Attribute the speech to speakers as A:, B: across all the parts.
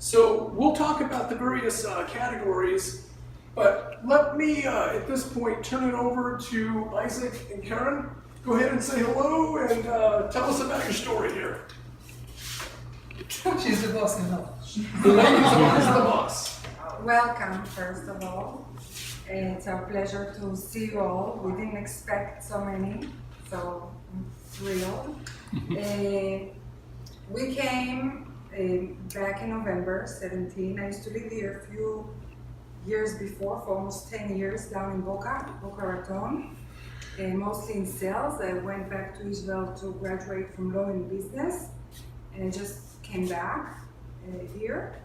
A: So we'll talk about the various categories, but let me, at this point, turn it over to Isaac and Karen. Go ahead and say hello and tell us about your story here.
B: She's the boss now.
A: The ladies are the boss.
C: Welcome, first of all. It's our pleasure to see you all. We didn't expect so many, so I'm thrilled. We came back in November 17. I used to live here a few years before, for almost 10 years, down in Boca Raton, mostly in sales. I went back to Israel to graduate from law and business, and I just came back here.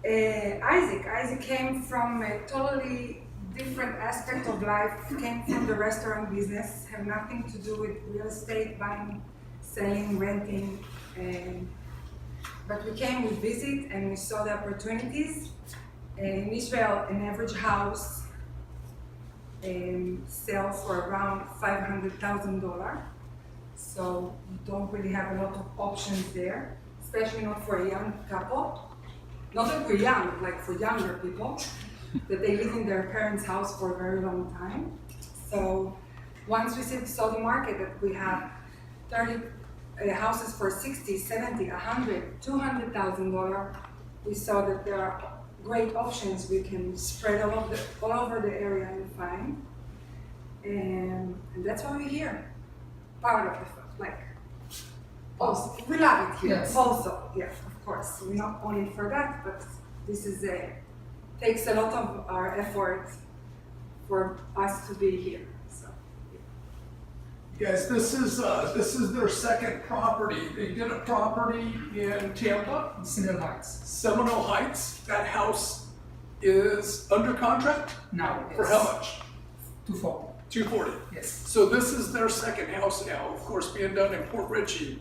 C: Isaac came from a totally different aspect of life, came from the restaurant business, have nothing to do with real estate, buying, selling, renting. But we came, we visit, and we saw the opportunities. In Israel, an average house sells for around $500,000. So you don't really have a lot of options there, especially not for a young couple. Not that we're young, like for younger people, that they live in their parents' house for a very long time. So once we saw the market that we have 30 houses for $60,000, $70,000, $100,000, $200,000, we saw that there are great options we can spread all over the area and find. And that's why we're here. Part of the, like, also, we love it here.
B: Yes.
C: Also, yeah, of course. We're not only for that, but this is takes a lot of our effort for us to be here. So, yeah.
A: Guys, this is their second property. They did a property in Tampa,
B: Seminole Heights.
A: Seminole Heights. That house is under contract
B: Now,
A: for
B: yes.
A: how much?
B: 240.
A: 240.
B: Yes.
A: So this is their second house now, of course, being done in Port Richey.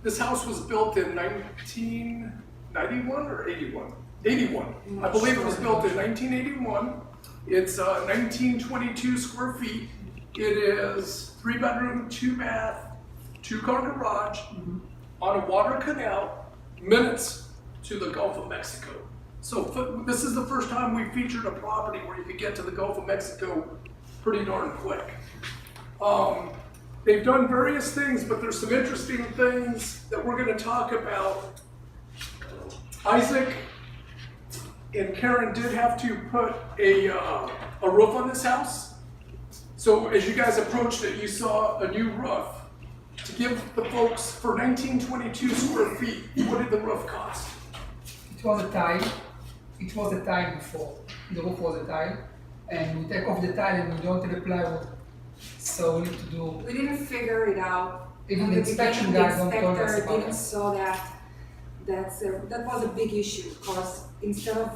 A: This house was built in 1991 or 81? 81. I believe it was built in 1981. It's 1922 square feet. It is 3-bedroom, 2-bath, 2-car garage on a water canal, minutes to the Gulf of Mexico. So this is the first time we featured a property where you could get to the Gulf of Mexico pretty darn quick. They've done various things, but there's some interesting things that we're going to talk about. Isaac and Karen did have to put a roof on this house. So as you guys approached it, you saw a new roof. To give the folks, for 1922 square feet, what did the roof cost?
B: It was a tile. It was a tile before. The roof was a tile. And we take off the tile and we don't have a plywood. So we need to do.
C: We didn't figure it out.
B: Even
C: From
B: the inspection
C: beginning,
B: guy don't tell us
C: inspector
B: about
C: didn't
B: it.
C: saw that. That was a big issue because instead of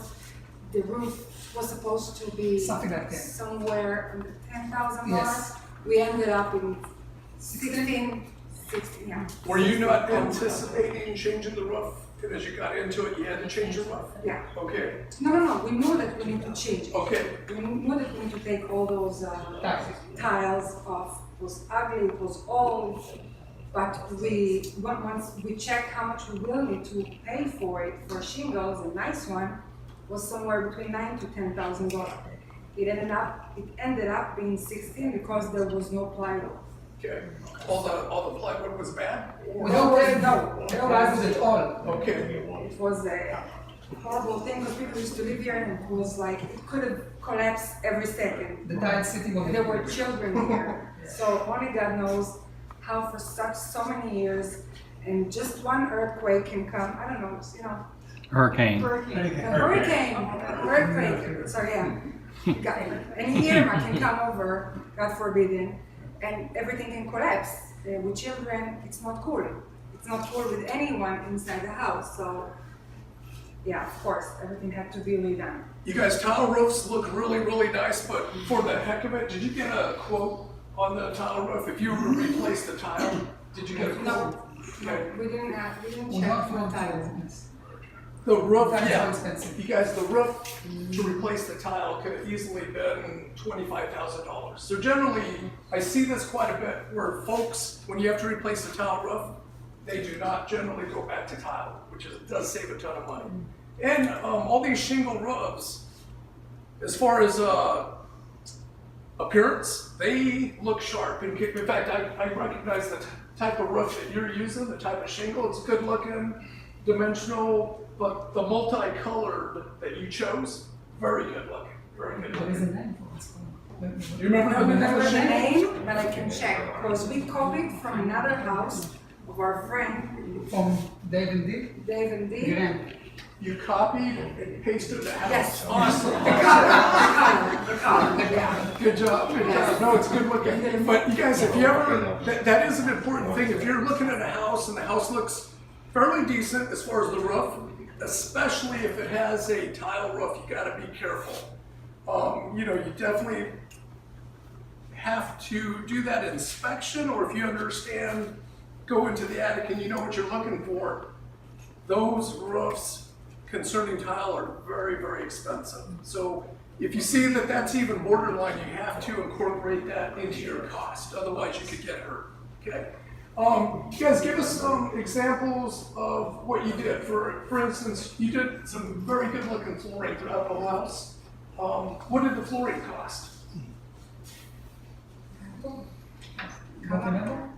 C: the roof was supposed to be
B: Something like that.
C: somewhere under $10,000,
B: Yes.
C: we ended up in 16, yeah.
A: Were you not anticipating changing the roof? And as you got into it, you had to change the roof?
C: Yeah.
A: Okay.
C: No. We knew that we need to change it.
A: Okay.
C: We knew that we need to take all those tiles off. It was ugly, it was old. But once we checked how much we will need to pay for it, for shingles, a nice one, was somewhere between $9,000 to $10,000. It ended up being 16 because there was no plywood.
A: Okay. All the plywood was bad?
B: We don't have
C: No
B: plywood at all.
A: Okay.
C: It was a horrible thing because people used to live here and it was like, it could have collapsed every second.
B: The tile sitting on
C: And
B: the
C: there were children here. So only God knows how for so many years, and just one earthquake can come, I don't know,
D: Hurricane.
C: Earthquake, sorry, yeah. Any Irma can come over, God forbidden, and everything can collapse. With children, it's not cool. It's not cool with anyone inside the house, so yeah, of course, everything had to be redone.
A: You guys, tile roofs look really, really nice, but for the heck of it, did you get a quote on the tile roof? If you were to replace the tile, did you get a quote?
C: No,
A: Okay.
C: we didn't
B: We
C: check
B: don't
C: for
B: want
C: tiles.
A: The roof,
B: Tiles are
A: yeah.
B: expensive.
A: You guys, the roof to replace the tile could have easily been $25,000. So generally, I see this quite a bit where folks, when you have to replace the tile roof, they do not generally go back to tile, which does save a ton of money. And all these shingle roofs, as far as appearance, they look sharp. In fact, I recognize the type of roof that you're using, the type of shingle. It's good looking, dimensional, but the multicolored that you chose, very good looking. Very good
B: There is a
A: looking.
B: name for this one.
A: Do you remember
C: I don't
A: the name
C: remember
A: of
C: the
A: the shingle?
C: name, but I can check, because we copied from another house of our friend,
B: From Dave and Dick,
C: Dave and Dee.
B: Graham.
A: You copied and pasted the house.
C: Yes.
A: Awesome.
C: The color, yeah.
A: Good job, good job. No, it's good looking. But you guys, if you ever, that is an important thing. If you're looking at a house and the house looks fairly decent as far as the roof, especially if it has a tile roof, you gotta be careful. You know, you definitely have to do that inspection, or if you understand, go into the attic and you know what you're looking for. Those roofs concerning tile are very, very expensive. So if you see that that's even borderline, you have to incorporate that into your cost. Otherwise, you could get hurt. Okay. You guys, give us some examples of what you did. For instance, you did some very good looking flooring throughout the whole house. What did the flooring cost?
B: You don't remember?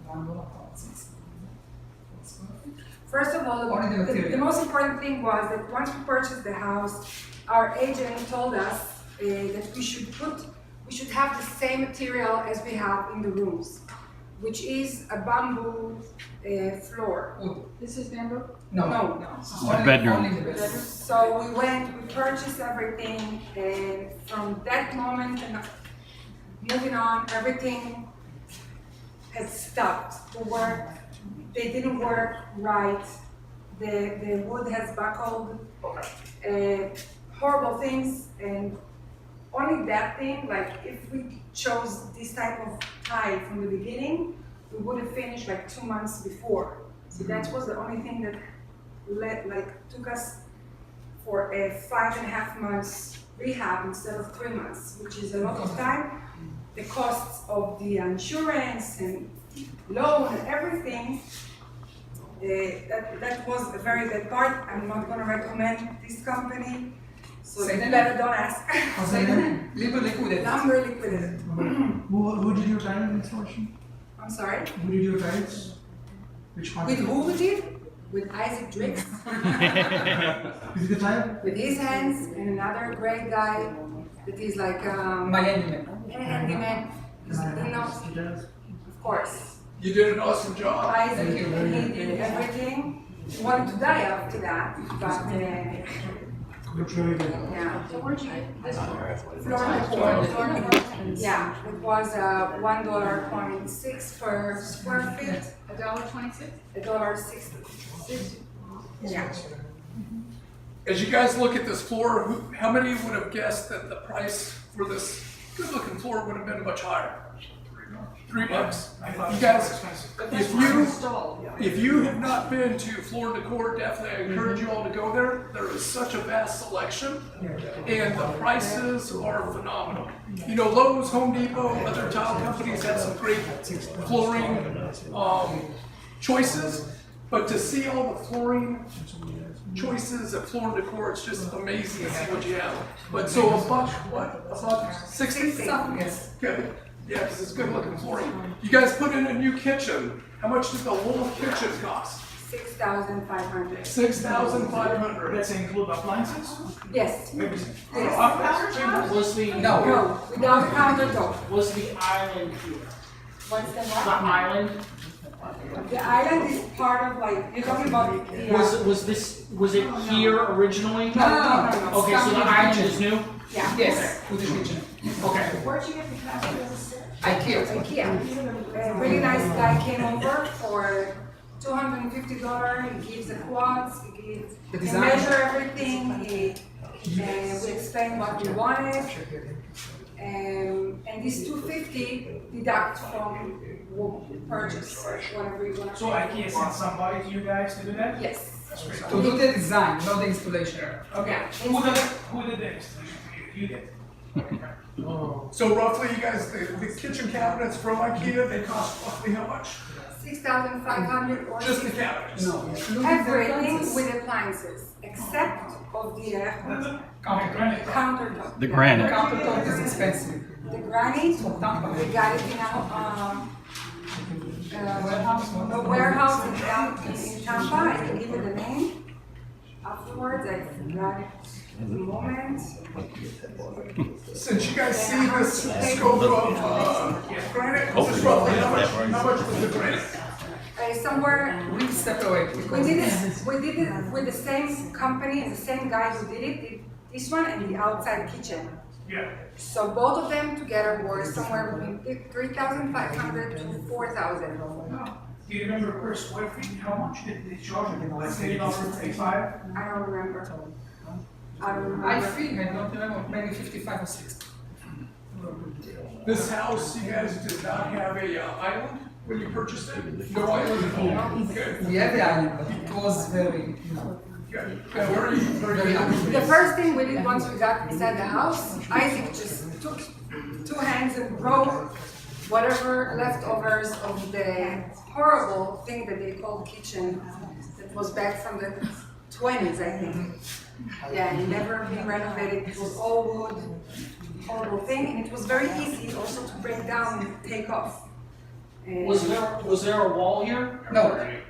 B: $1
C: First of all,
B: Only the
C: the
B: material.
C: most important thing was that once we purchased the house, our agent told us that we should have the same material as we have in the rooms, which is a bamboo floor.
B: Wood.
E: This is bamboo?
B: No,
C: No.
B: no.
D: The bedroom.
B: Only the bedroom.
C: So we purchased everything, and from that moment and moving on, everything has stopped. They didn't work right. The wood has buckled. Horrible things, and only that thing, like if we chose this type of tile from the beginning, we would have finished like 2 months before. So that was the only thing that took us for a 5.5 months rehab instead of 3 months, which is a lot of time. The costs of the insurance and loan and everything, that was a very bad part. I'm not gonna recommend this company, so
B: Say
C: you
B: the
C: better
B: name.
C: don't ask.
B: What's the name? Liquid liquid.
C: Number liquidated.
F: Who did your tile installation?
C: I'm sorry.
F: Who did your tiles? Which
C: With
F: company?
C: who we did? With Isaac Drix,
F: Is it the tile?
C: with his hands, and another great guy that is like
B: My handyman.
C: a handyman. You know,
F: He does.
C: of course.
A: You did an awesome job.
C: Isaac,
B: Thank you.
C: and he did everything. He wanted to die after that, but
F: Which really good.
C: yeah.
E: So where'd you get this from?
C: Florida. Yeah, it was $1.6 per square feet,
E: $1.26?
C: $1.60. Yeah.
A: As you guys look at this floor, how many would have guessed that the price for this good-looking floor would have been much higher? $3.
F: I thought
A: You
F: it
A: guys,
F: was expensive.
A: if you have not been to Floor & Decor, definitely I encourage you all to go there. There is such a vast selection, and the prices are phenomenal. You know, Lowe's, Home Depot, other tile companies have some great flooring choices, but to see all the flooring choices at Floor & Decor, it's just amazing to see what you have. But so $160?
B: Yes.
A: Good. Yeah, because it's good looking flooring. You guys put in a new kitchen. How much did the whole kitchen cost?
C: $6,500.
A: $6,500.
F: Does that include appliances?
C: Yes.
F: Everything.
C: Yes.
G: Was the
B: No.
C: No, without the countertop.
G: was the island here?
C: What's the
G: The
C: what?
G: island
C: The island is part of like, you're talking about the.
G: was it here originally?
B: No, no, no.
G: Okay, so the island is new.
C: Yeah.
B: Yes, with the kitchen.
G: Okay.
E: Where'd you get the cabinets?
B: IKEA.
C: IKEA. A really nice guy came over for $250. He gives the quads, he
B: The
C: can
B: design.
C: measure everything, we explain what we wanted. And this $250 deduct from purchase, whatever you want.
F: So IKEA sent somebody to you guys to do that?
C: Yes.
F: That's great.
B: To do the design, not the installation.
F: Okay.
C: Yeah.
F: Who did the installation for you? You did.
A: So roughly, you guys, the kitchen cabinets from IKEA, they cost roughly how much?
C: 6,500 or
A: Just the cabinets?
B: No, including the
C: everything
B: appliances.
C: with appliances, except of the
B: Countertop.
C: countertop.
D: The
C: Yeah.
D: granite.
B: Countertop is expensive.
C: The granite,
B: From Tampa.
C: we got it in
B: Warehouse,
C: a warehouse in Tampa. I can give you the name afterwards. I forgot it at the moment.
A: Since you guys see this scope of granite, just roughly how much was the granite?
C: Somewhere
B: We separate
C: we
B: because
C: did it with the same company, the same guy who did it. Did this one and the outside kitchen.
F: Yeah.
C: So both of them together were somewhere between 3,500 to 4,000.
F: Do you remember per square feet, how much did they charge? Let's say $35?
C: I don't remember. I don't remember.
B: I think, I don't remember, maybe 55 or 60.
A: This house, you guys did not have a island when you purchased it? No island at all? Good,
B: We had the island, but it was very, you know,
A: good. Yeah, very
B: ugly.
C: The first thing we did once we got inside the house, Isaac just took two hands and broke whatever leftovers of the horrible thing that they called kitchen that was back from the 20s, I think. Yeah, it never been renovated. It was all wood, horrible thing, and it was very easy also to break down and take off. And
G: Was there a wall here?
B: No,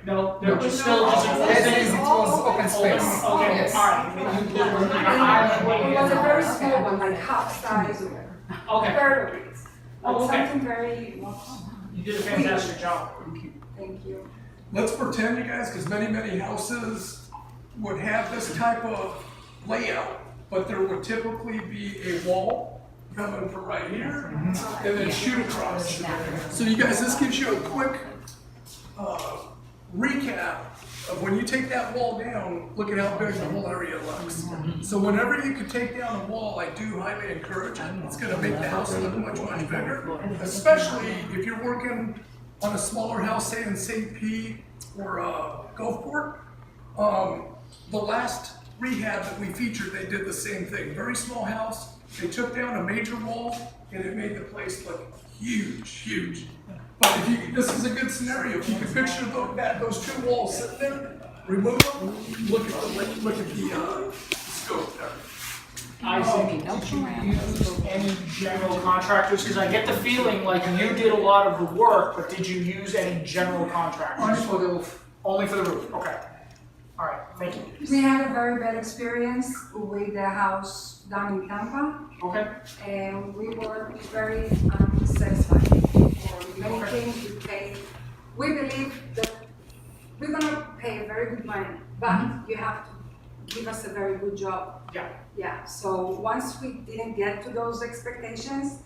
G: No, there was still
C: No.
G: just
B: as
G: a
B: it is, it was open space.
G: Okay,
B: Yes.
G: alright.
C: it was a very small one, like half size or
G: Okay,
C: third of it.
G: Oh, okay.
C: Something very,
G: you did a fantastic job.
C: thank you.
A: Let's pretend, you guys, because many houses would have this type of layout, but there would typically be a wall coming from right here and then shoot across. So you guys, this gives you a quick recap of when you take that wall down, look at how big the whole area looks. So whenever you could take down a wall, I do highly encourage it. It's gonna make the house look much bigger, especially if you're working on a smaller house, say in St. Pete or Gulfport. The last rehab that we featured, they did the same thing. Very small house. They took down a major wall and it made the place look huge. But if you, this is a good scenario. If you can picture those two walls sitting there, remove them, look at the scope there.
G: Isaac, did you use any general contractors? Because I get the feeling like you did a lot of the work, but did you use any general contractors?
B: Only for the roof.
G: Only for the roof, okay. All right, thank you.
C: We had a very bad experience with the house down in Tampa,
G: Okay,
C: and we were very unsatisfied. For many things we paid, we believe that we're gonna pay very good money, but you have to give us a very good job.
G: yeah.
C: Yeah, so once we didn't get to those expectations,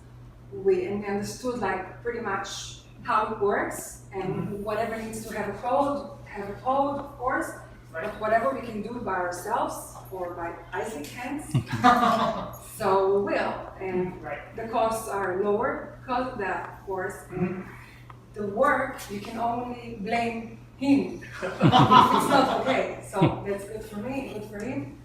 C: we understood like pretty much how it works, and whatever needs to have a code, of course.
G: Right.
C: But whatever we can do by ourselves or by Isaac's hands, so we will. And
G: Right.
C: the costs are lower because of that, of course. And the work, you can only blame him. It's not okay. So that's good for me, good for him.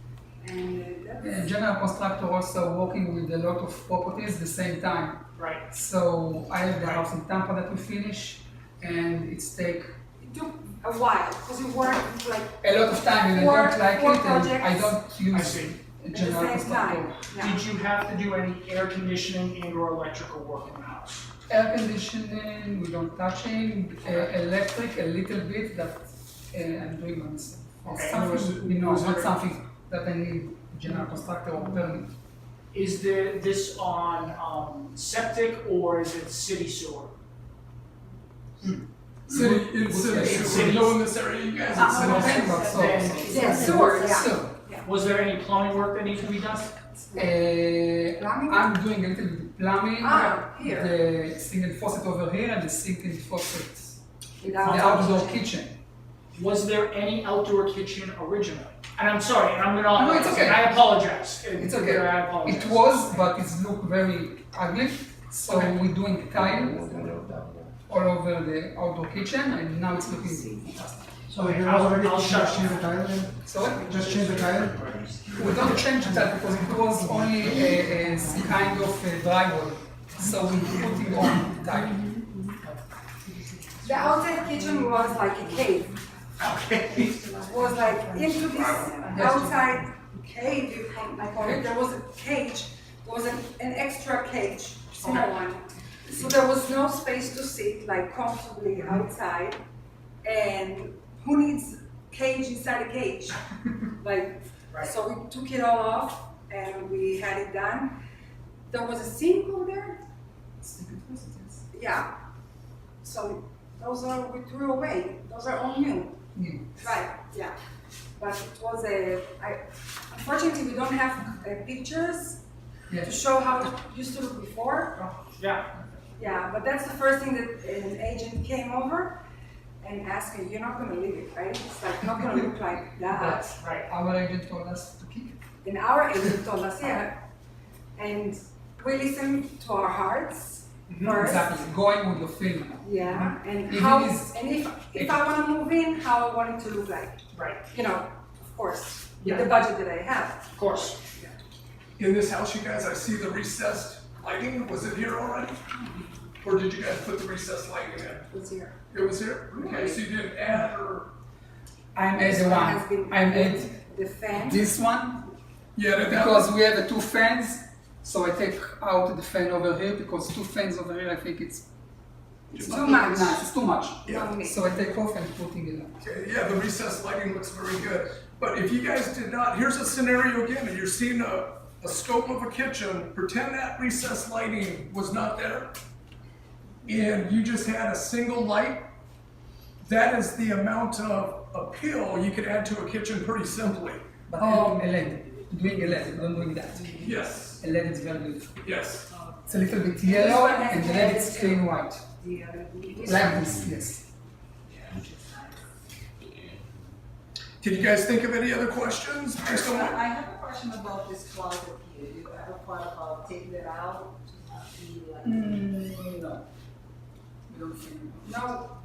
C: And that's
B: General contractor also working with a lot of properties at the same time.
G: Right.
B: So I have the house in Tampa that we finish, and it's take
C: it took a while because we worked like
B: a lot of time, and I
C: Four-
B: don't like
C: four
B: it, and I
C: projects.
B: don't use
G: see.
B: a
C: at
B: general
C: the same time.
B: contractor.
C: Yeah.
G: Did you have to do any air conditioning and or electrical work in the house?
B: Air conditioning, we don't touching, electric a little bit, that I'm doing myself.
G: Okay,
B: It's
G: and was-
B: something, you know,
G: was
B: not
G: there-
B: something that I need general contractor or permit.
G: Is this on septic or is it city sewer?
A: City, it's
B: City.
A: city. You know in this area, you guys, it's city.
B: But so-
C: Yeah, sewer, yeah.
B: So,
G: Was there any plumbing work that needs to be done?
C: Plumbing?
B: I'm doing a little bit of plumbing.
C: Here.
B: The single faucet over here and the single faucet, the
C: Without
B: outdoor kitchen.
G: Was there any outdoor kitchen originally? And I'm sorry, and I'm gonna,
B: No, it's okay.
G: I apologize.
B: It's okay.
G: I apologize.
B: It was, but it's look very ugly. So we're doing tile all over the outdoor kitchen, and now it's looking fantastic.
H: So you already
G: I'll shut
H: just change the tile then?
B: So
H: Just change the tile?
B: we don't change that because it was only a kind of a drywall. So we put it on tile.
C: The outside kitchen was like a cave.
F: Okay.
C: Was like into this outside cave, I call it. There was a cage, there was an extra cage, small one. So there was no space to sit like comfortably outside. And who needs cage inside a cage? Like, so we took it all off and we had it done. There was a sink over there. Yeah. So those are, we threw away. Those are all new. Right, yeah. But it was unfortunately we don't have pictures to show how it used to look before.
G: Yeah.
C: Yeah, but that's the first thing that an agent came over and asked me, you're not gonna leave it, right? It's like not gonna look like that.
B: That's right. Our agent told us to keep it.
C: And our agent told us, yeah. And we listened to our hearts first.
B: Exactly. Going with your feeling.
C: Yeah, and
B: If
C: how,
B: it is-
C: and if I wanna move in, how I want it to look like.
G: Right.
C: You know, of course, with
B: Yeah.
C: the budget that I have.
G: Of course.
A: In this house, you guys, I see the recessed lighting. Was it here already? Or did you guys put the recessed lighting in?
C: Was here.
A: It was here? Okay, so you didn't add or,
B: I made
C: This
B: the
C: one has
B: one.
C: been
B: I made
C: the fan.
B: this one
A: yeah, that
B: because we have two fans. So I take out the fan over here because two fans over here, I think it's
C: Too much.
B: nice. It's too much.
C: No need.
B: So I take off and putting it on.
A: Okay, yeah, the recessed lighting looks very good. But if you guys did not, here's a scenario again, and you're seeing a scope of a kitchen, pretend that recessed lighting was not there, and you just had a single light, that is the amount of appeal you could add to a kitchen pretty simply.
B: But a LED. Doing a LED, don't doing that.
A: Yes,
B: A LED is very good.
A: yes.
B: It's a little bit
C: This
B: yellow
C: one has
B: and the
C: LED
B: LED is
C: too.
B: clean white.
C: This
B: Like
C: one.
B: this, yes.
A: Can you guys think of any other questions based on what?
I: I have a question about this closet here. You ever thought about taking it out to not be like?
B: No. We don't think.
C: No,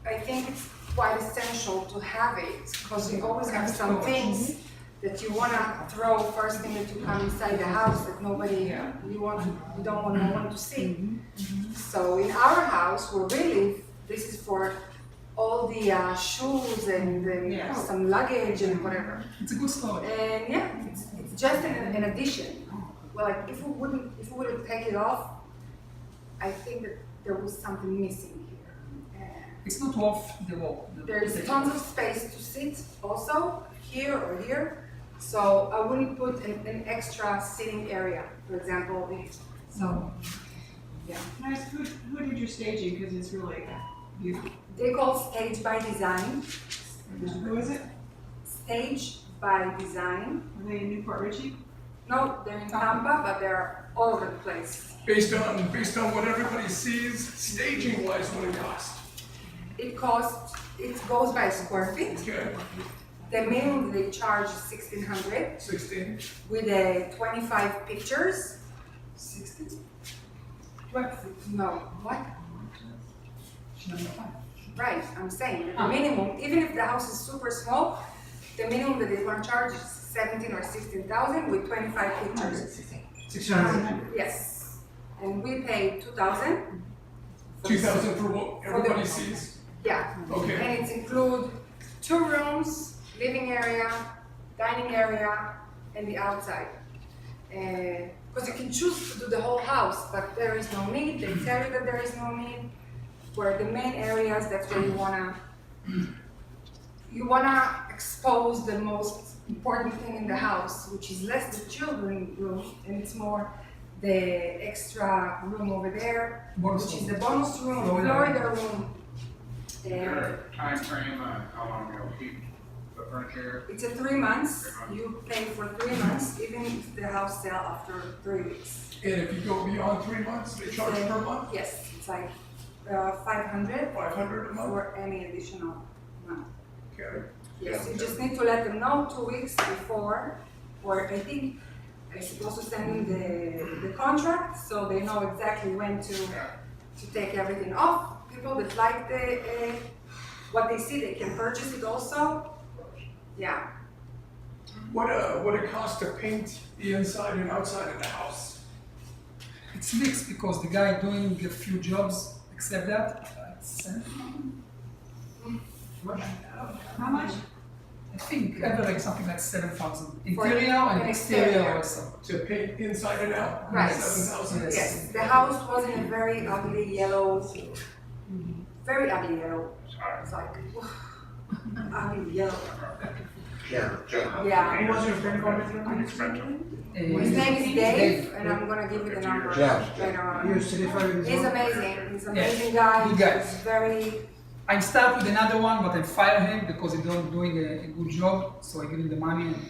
C: I think it's quite essential to have it, because you always have some things that you wanna throw first thing that you come inside the house that nobody, you don't want no one to see. So in our house, where we live, this is for all the shoes and
I: Yeah.
C: some luggage and whatever.
B: It's a good story.
C: And yeah, it's just an addition. Well, like if we wouldn't take it off, I think that there was something missing here.
B: It's not worth the walk.
C: There's tons of space to sit also, here or here. So I wouldn't put an extra sitting area, for example. So, yeah.
I: Can I ask, who did your staging, because it's really beautiful.
C: They call Stage by Design.
I: Who is it?
C: Stage by Design.
I: Are they in Newport Richey?
C: No, they're in Tampa, but they're all over the place.
A: Based on what everybody sees, staging wise, what it costs.
C: It goes by square feet.
A: Okay,
C: The minimum they charge is 1,600
A: 16.
C: with 25 pictures.
B: 60?
C: No, what? Right, I'm saying that the minimum, even if the house is super small, the minimum that they want to charge is 17 or 16,000 with 25 pictures.
H: 600.
C: Yes, and we pay 2,000.
A: 2,000 for what everybody sees?
C: Yeah,
A: Okay.
C: and it's include 2 rooms, living area, dining area, and the outside. Because you can choose to do the whole house, but there is no need. They tell you that there is no need. Where the main areas, that's where you wanna expose the most important thing in the house, which is less the children room, and it's more the extra room over there,
B: Bonus
C: which is
B: room.
C: the bonus room, Florida room. And
D: Time frame, how long it'll keep the furniture?
C: it's a 3 months. You pay for 3 months, even if the house sell after 3 weeks.
A: And if you go beyond 3 months, they charge per month?
C: Yes, it's like 500
A: 500 a month?
C: for any additional month.
A: Okay.
C: Yes, you just need to let them know 2 weeks before, or I think I'm supposed to send in the contract, so they know exactly when to take everything off. People that like what they see, they can purchase it also. Yeah,
A: What it cost to paint the inside and outside of the house?
B: It's mixed because the guy doing a few jobs, except that,
E: How much?
B: I think average something like 7,000.
C: For
B: Interior and
C: an
B: exterior
C: exterior.
B: also.
A: To paint inside and out.
C: Right.
A: 7,000.
B: Yes.
C: Yes, the house was in a very ugly yellow, very ugly yellow. It's like, ugly yellow.
D: Yeah,
C: Yeah.
G: Who was your friend going
C: His name is Dave, and I'm gonna give you the number
D: Yeah.
C: later on.
H: You certified with this
C: He's
H: one?
C: amazing. He's an
B: Yeah.
C: amazing guy.
B: Good guy.
C: He's very,
B: I start with another one, but I fire him because he's not doing a good job. So I give him the money and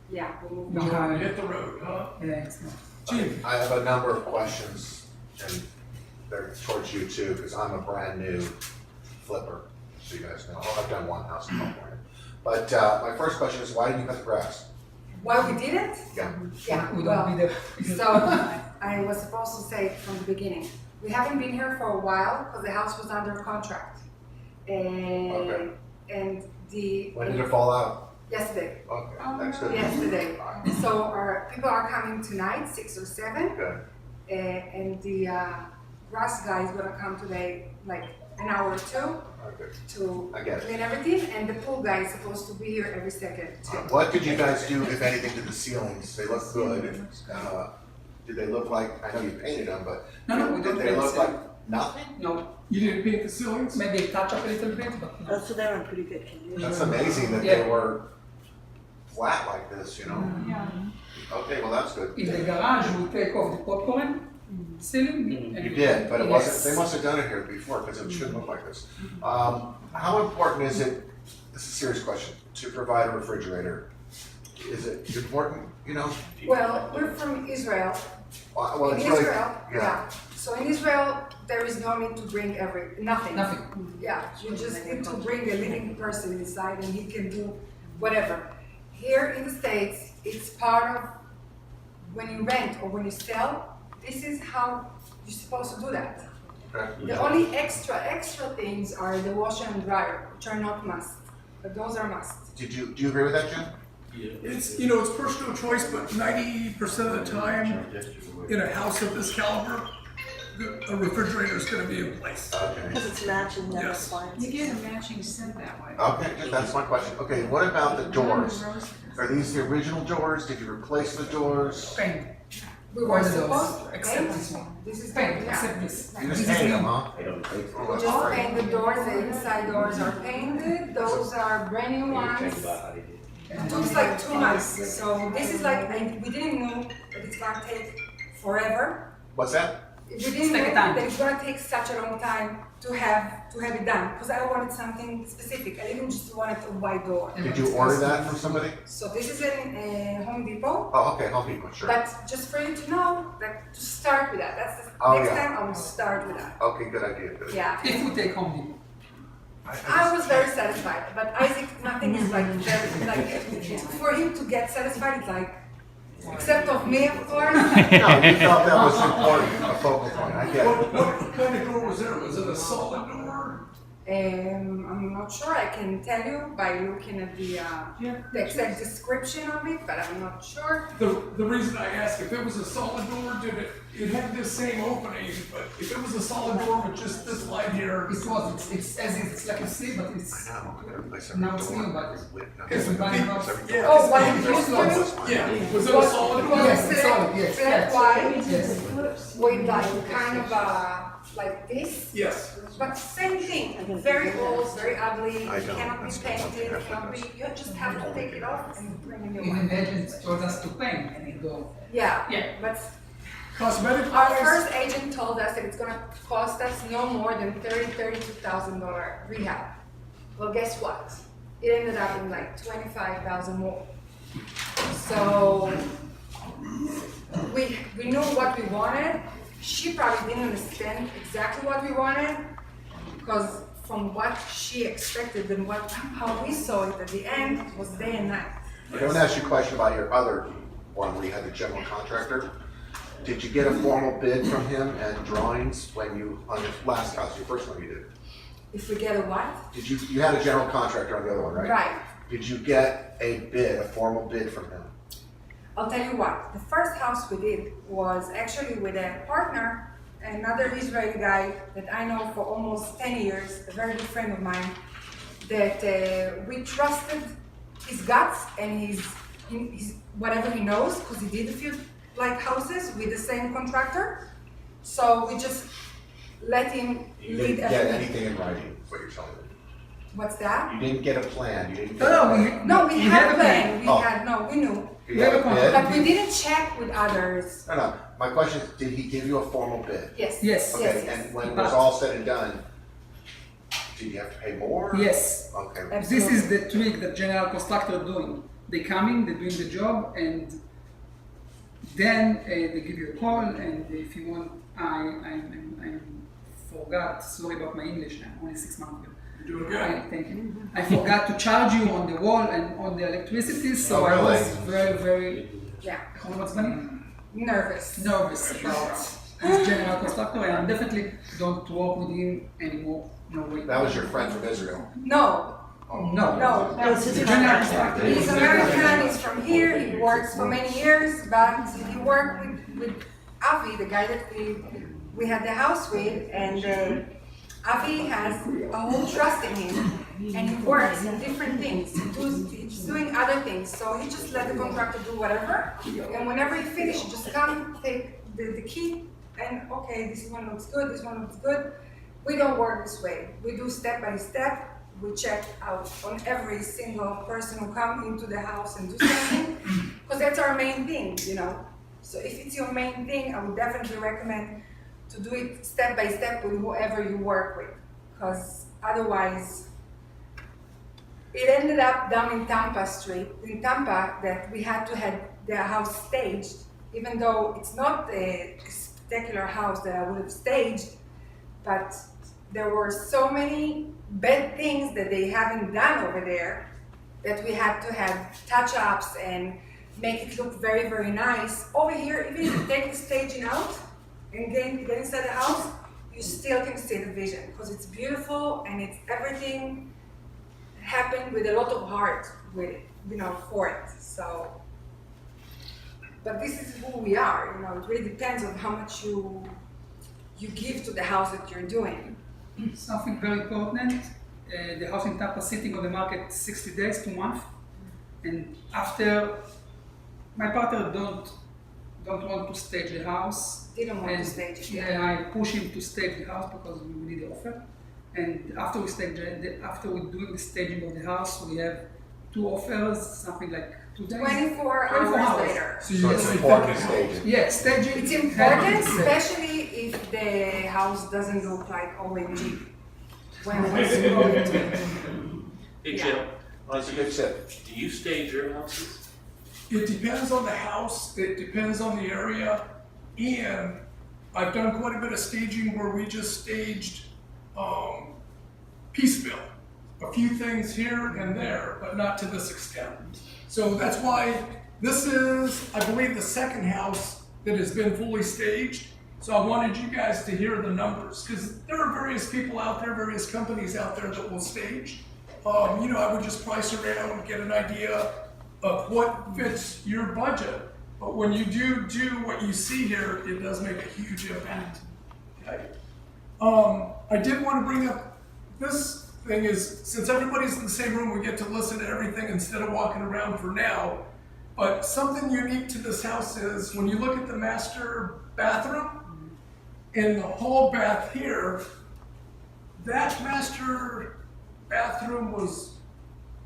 C: yeah, we moved
B: no
C: on.
B: hire.
A: Hit the road, huh?
B: Yeah, it's not.
A: Chief,
D: I have a number of questions, and they're towards you too, because I'm a brand new flipper, so you guys know. Oh, I've done one house in California. But my first question is, why did you cut the grass?
C: Why we did it?
D: Yeah.
C: Yeah,
B: We
C: well,
B: don't be there.
C: so I was supposed to say it from the beginning. We haven't been here for a while because the house was under contract.
D: Okay.
C: And the.
D: When did it fall out?
C: Yesterday.
D: Okay, that's good.
C: Yesterday. So our people are coming tonight, 6 or 7.
D: Good.
C: And the grass guy is gonna come today, like an hour or two,
D: Okay.
C: to
D: I get it.
C: clean everything. And the pool guy is supposed to be here every second too.
D: What did you guys do, if anything, to the ceilings? They look good. Did they look like, I know you painted them, but
B: No, we
D: did
B: don't
D: they
B: paint
D: look
B: ceiling.
D: like nothing?
B: No,
A: you didn't paint the ceilings?
B: maybe touch up a little bit, but no.
I: So they're in pretty good condition.
D: That's amazing that they
B: Yeah.
D: were flat like this, you know?
E: Yeah.
D: Okay, well, that's good.
B: In the garage, we take off the popcorn ceiling. and
D: You did, but it
B: Yes.
D: wasn't, they must have done it here before, because it shouldn't look like this. How important is it, this is a serious question, to provide a refrigerator? Is it important, you know?
C: Well, we're from Israel.
D: Well,
C: In
D: it's really,
C: Israel,
D: yeah.
C: yeah. So in Israel, there is no need to bring nothing.
B: Nothing.
C: Yeah, you just need to bring a living person inside and he can do whatever. Here in the States, it's part of when you rent or when you sell, this is how you're supposed to do that.
D: Okay.
C: The only extra things are the washer and dryer, which are not must, but those are must.
D: Do you agree with that, Jim?
A: It's, you know, it's personal choice, but 90% of the time, in a house of this caliber, a refrigerator is gonna be in place.
D: Okay.
I: Because it's matching their
A: Yes.
I: appliances.
E: You get a matching set that way.
D: Okay, that's my question. Okay, what about the doors? Are these the original doors? Did you replace the doors?
B: Paint.
C: We were
B: All the
C: supposed
B: doors,
C: to
B: except
C: paint.
B: this one.
C: This is
B: Paint,
C: yeah.
B: except this.
D: You
B: This
D: just
B: is
D: painted them,
B: new.
D: huh?
C: We just paint the doors, the inside doors are painted, those are brand new ones. It took like 2 months, so this is like, we didn't know that it's gonna take forever.
D: What's that?
C: We didn't know
B: take time.
C: that it's gonna take such a long time to have it done, because I wanted something specific, I didn't just want a wide door.
D: Did you order that from somebody?
C: So this is in Home Depot,
D: Oh, okay, Home Depot, sure.
C: but just for you to know, that to start with that, that's the
D: Oh,
C: next
D: yeah.
C: time I will start with that.
D: Okay, good idea, good idea.
C: Yeah.
B: If we take Home Depot.
C: I was very satisfied, but Isaac, nothing is like very, like, for him to get satisfied, it's like, except of me, of course.
D: No, you felt that was important, a focal point, I get it.
A: What kind of door was there? Was it a solid door?
C: I'm not sure, I can tell you by looking at the exact description of it, but I'm not sure.
A: The reason I ask, if it was a solid door, it had this same opening, but if it was a solid door with just this light here,
B: It was, it's as if it's like a C, but it's.
D: I know, I'm gonna replace every
B: Now it's
D: door.
B: new, but
A: Because we buy them up.
B: Yeah.
C: Oh, what
B: it's-
C: it used to be?
A: Yeah, was it a solid door?
B: Yes, it's solid, yes,
C: Flat
B: yes.
C: white,
B: Yes.
C: with like kind of like this,
A: Yes.
C: but same thing, very old, very ugly,
D: I know,
C: cannot be
D: that's
C: painted,
D: something
C: cannot be, you just have to take it off and bring a new
B: Even
C: one.
B: the agent told us to paint and it go.
C: Yeah,
B: Yeah.
C: but
A: Cosmetic
C: our
A: wise,
C: first agent told us that it's gonna cost us no more than $32,000 rehab. Well, guess what? It ended up in like 25,000 more. So we knew what we wanted. She probably didn't understand exactly what we wanted, because from what she expected and how we saw it at the end was day and night.
D: I want to ask you a question about your other one where you had the general contractor. Did you get a formal bid from him and drawings when you, on your last house, your first one you did?
C: If we get a what?
D: Did you had a general contractor on the other one, right?
C: Right.
D: Did you get a bid, a formal bid from him?
C: I'll tell you what, the first house we did was actually with a partner another Israeli guy that I know for almost 10 years, a very good friend of mine, that we trusted his guts and his whatever he knows, because he did a few like houses with the same contractor. So we just let him
D: You
C: lead
D: didn't get
C: everything.
D: anything in writing, is what you're telling me.
C: What's that?
D: You didn't get a plan, you didn't get a
B: No,
D: plan.
C: No, we had a plan.
D: Oh.
C: We knew.
D: You got a bid?
C: But we didn't check with others.
D: No, my question is, did he give you a formal bid?
C: Yes.
B: Yes.
D: Okay,
C: Yes, yes.
D: and when it was all said and done, did you have to pay more?
B: Yes.
D: Okay.
B: This is the trick that general contractor doing. They coming, they're doing the job, and then they give you a call. And if you want, I forgot. Sorry about my English. I'm only 6 months ago.
A: You're doing good.
B: Thank you. I forgot to charge you on the wall and on the electricity, so
D: Oh,
B: I was
D: really?
B: very
C: Yeah.
B: what's my name?
C: Nervous.
B: Nervous about this general contractor, and I definitely don't work with him anymore. No way.
D: That was your friend from Israel?
C: No.
B: No.
C: No.
B: General contractor.
C: He's American, he's from here, he works for many years, but he worked with Avi, the guy that we had the house with, and Avi has a whole trust in him, and he works in different things. He's doing other things, so he just let the contractor do whatever, and whenever he finishes, he just come, take the key, and okay, this one looks good, this one looks good. We don't work this way. We do step by step. We check out on every single person who comes into the house and do something, because that's our main thing, you know. So if it's your main thing, I would definitely recommend to do it step by step with whoever you work with, because otherwise, it ended up down in Tampa that we had to have the house staged, even though it's not a spectacular house that I would have staged, but there were so many bad things that they haven't done over there that we had to have touch-ups and make it look very, very nice. Over here, even if you take the staging out and get inside the house, you still can see the vision, because it's beautiful and it's everything happened with a lot of heart with it, you know, for it. So, but this is who we are, you know, it really depends on how much you give to the house that you're doing.
B: Something very important. The house in Tampa sitting on the market 60 days, 2 months, and after my partner don't want to stage the house.
C: Didn't want
B: and
C: to stage it.
B: Yeah, I push him to stage the house because we need the offer. And after we stage after we're doing the staging of the house, we have 2 offers, something like 2 days.
C: 24
B: hours.
C: hours later.
A: So
D: So
A: you
D: it's
A: guys
D: important to stage it.
B: Yeah, staging.
C: It's important, especially if the house doesn't look like OMG. When it's going to.
J: Hey
C: Yeah.
J: Jim,
D: That's a good tip.
J: do you stage your houses?
A: It depends on the house, it depends on the area, and I've done quite a bit of staging where we just staged piecemeal. A few things here and there, but not to this extent. So that's why this is, I believe, the second house that has been fully staged. So I wanted you guys to hear the numbers, because there are various people out there, various companies out there that will stage. You know, I would just price around and get an idea of what fits your budget. But when you do what you see here, it does make a huge impact. Okay. I did want to bring up this thing is, since everybody's in the same room, we get to listen to everything instead of walking around for now. But something unique to this house is when you look at the master bathroom and the hall bath here, that master bathroom was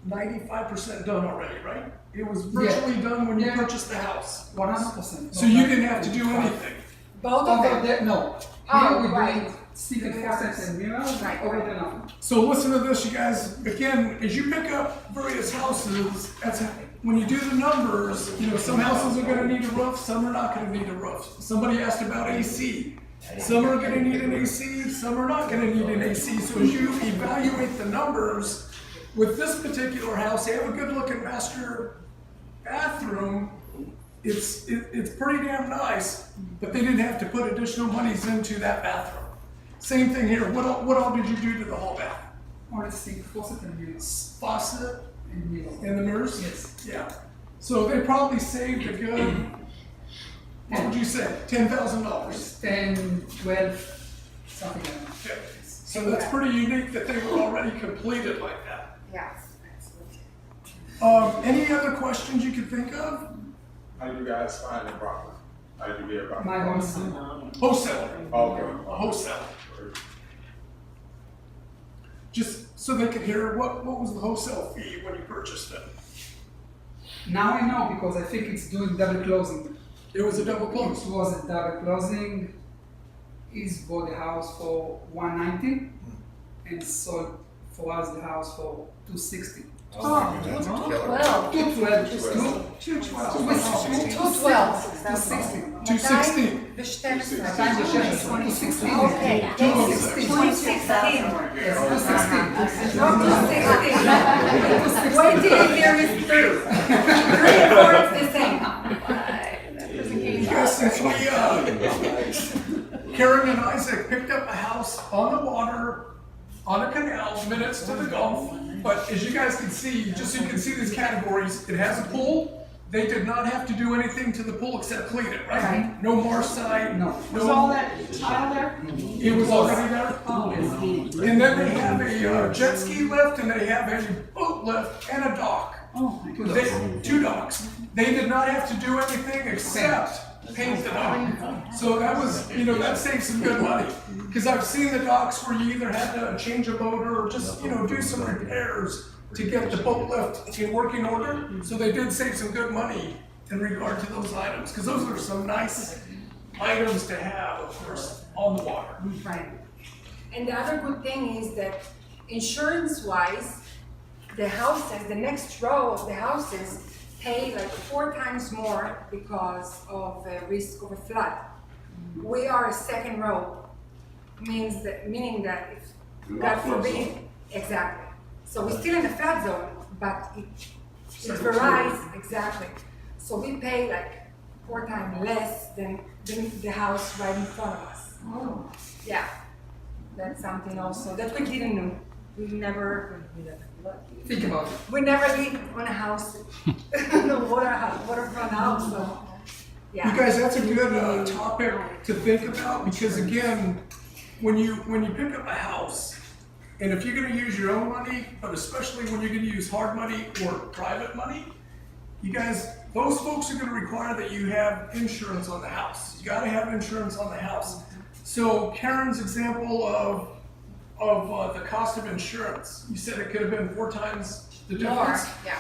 A: 95% done already, right? It was virtually done when you purchased the house.
B: 100%.
A: So you didn't have to do anything.
C: Both of
B: Over
C: them.
B: there, no.
C: Oh,
B: Here we
C: right.
B: do secret faucets and mirrors,
C: Right,
B: over
C: right.
B: there nothing.
A: So listen to this, you guys. Again, as you pick up various houses, when you do the numbers, you know, some houses are gonna need a roof, some are not gonna need a roof. Somebody asked about AC. Some are gonna need an AC, some are not gonna need an AC. So as you evaluate the numbers, with this particular house, they have a good looking master bathroom. It's pretty damn nice, but they didn't have to put additional monies into that bathroom. Same thing here. What all did you do to the whole bath?
B: Only secret faucet and mirrors.
A: Faucet
B: And mirrors.
A: and the mirrors?
B: Yes.
A: Yeah. So they probably saved a good, What would you say, $10,000?
B: 10, 12, something like that.
A: Okay. So that's pretty unique that they were already completed like that.
C: Yes, absolutely.
A: Any other questions you could think of?
K: How do you guys find the property? How did you hear about it?
B: My home.
A: Wholesaler,
K: Okay.
A: a wholesaler. Just so they could hear, what was the wholesale fee when you purchased it?
B: Now I know because I think it's doing double closing.
A: It was a double close.
B: It was a double closing. He's bought the house for 190 and sold for us the house for 260.
D: Oh, that's a killer.
C: Well,
B: 212.
C: 212.
B: 260.
A: 216.
B: I find the share 216.
C: Okay.
B: 216.
C: 216.
B: Yes, 216.
C: Not 216. Wait till you hear his 3. 3 and 4 is the same.
A: Yes, since Karen and Isaac picked up a house on the water, on a canal, minutes to the Gulf. But as you guys can see, just so you can see these categories, it has a pool. They did not have to do anything to the pool except clean it, right?
B: Right.
A: No marcite.
B: No.
E: Was all that tile there?
A: It was already there. And then they have a jet ski lift, and they have a boat lift and a dock.
E: Oh, my goodness.
A: 2 docks. They did not have to do anything except paint the dock. So that was, that saved some good money. Because I've seen the docks where you either had to change a motor or just, do some repairs to get the boat lift in working order. So they did save some good money in regard to those items. Because those are some nice items to have, of course, on the water.
C: Right. And the other good thing is that insurance-wise, the houses, the next row of the houses pay like 4 times more because of the risk of a flood. We are a second row, meaning that if, God forbid, exactly. So we're still in the flood zone, but it varies, exactly. So we pay like 4 times less than the house right in front of us.
E: Oh.
C: Yeah, that's something also that we didn't know. We never
B: Think about it.
C: We never live on a house, the waterfront house, so, yeah.
A: You guys, that's a good topic to think about because again, when you pick up a house, and if you're gonna use your own money, but especially when you're gonna use hard money or private money, you guys, those folks are gonna require that you have insurance on the house. You gotta have insurance on the house. So Karen's example of the cost of insurance, you said it could have been 4 times the difference.
C: Yeah.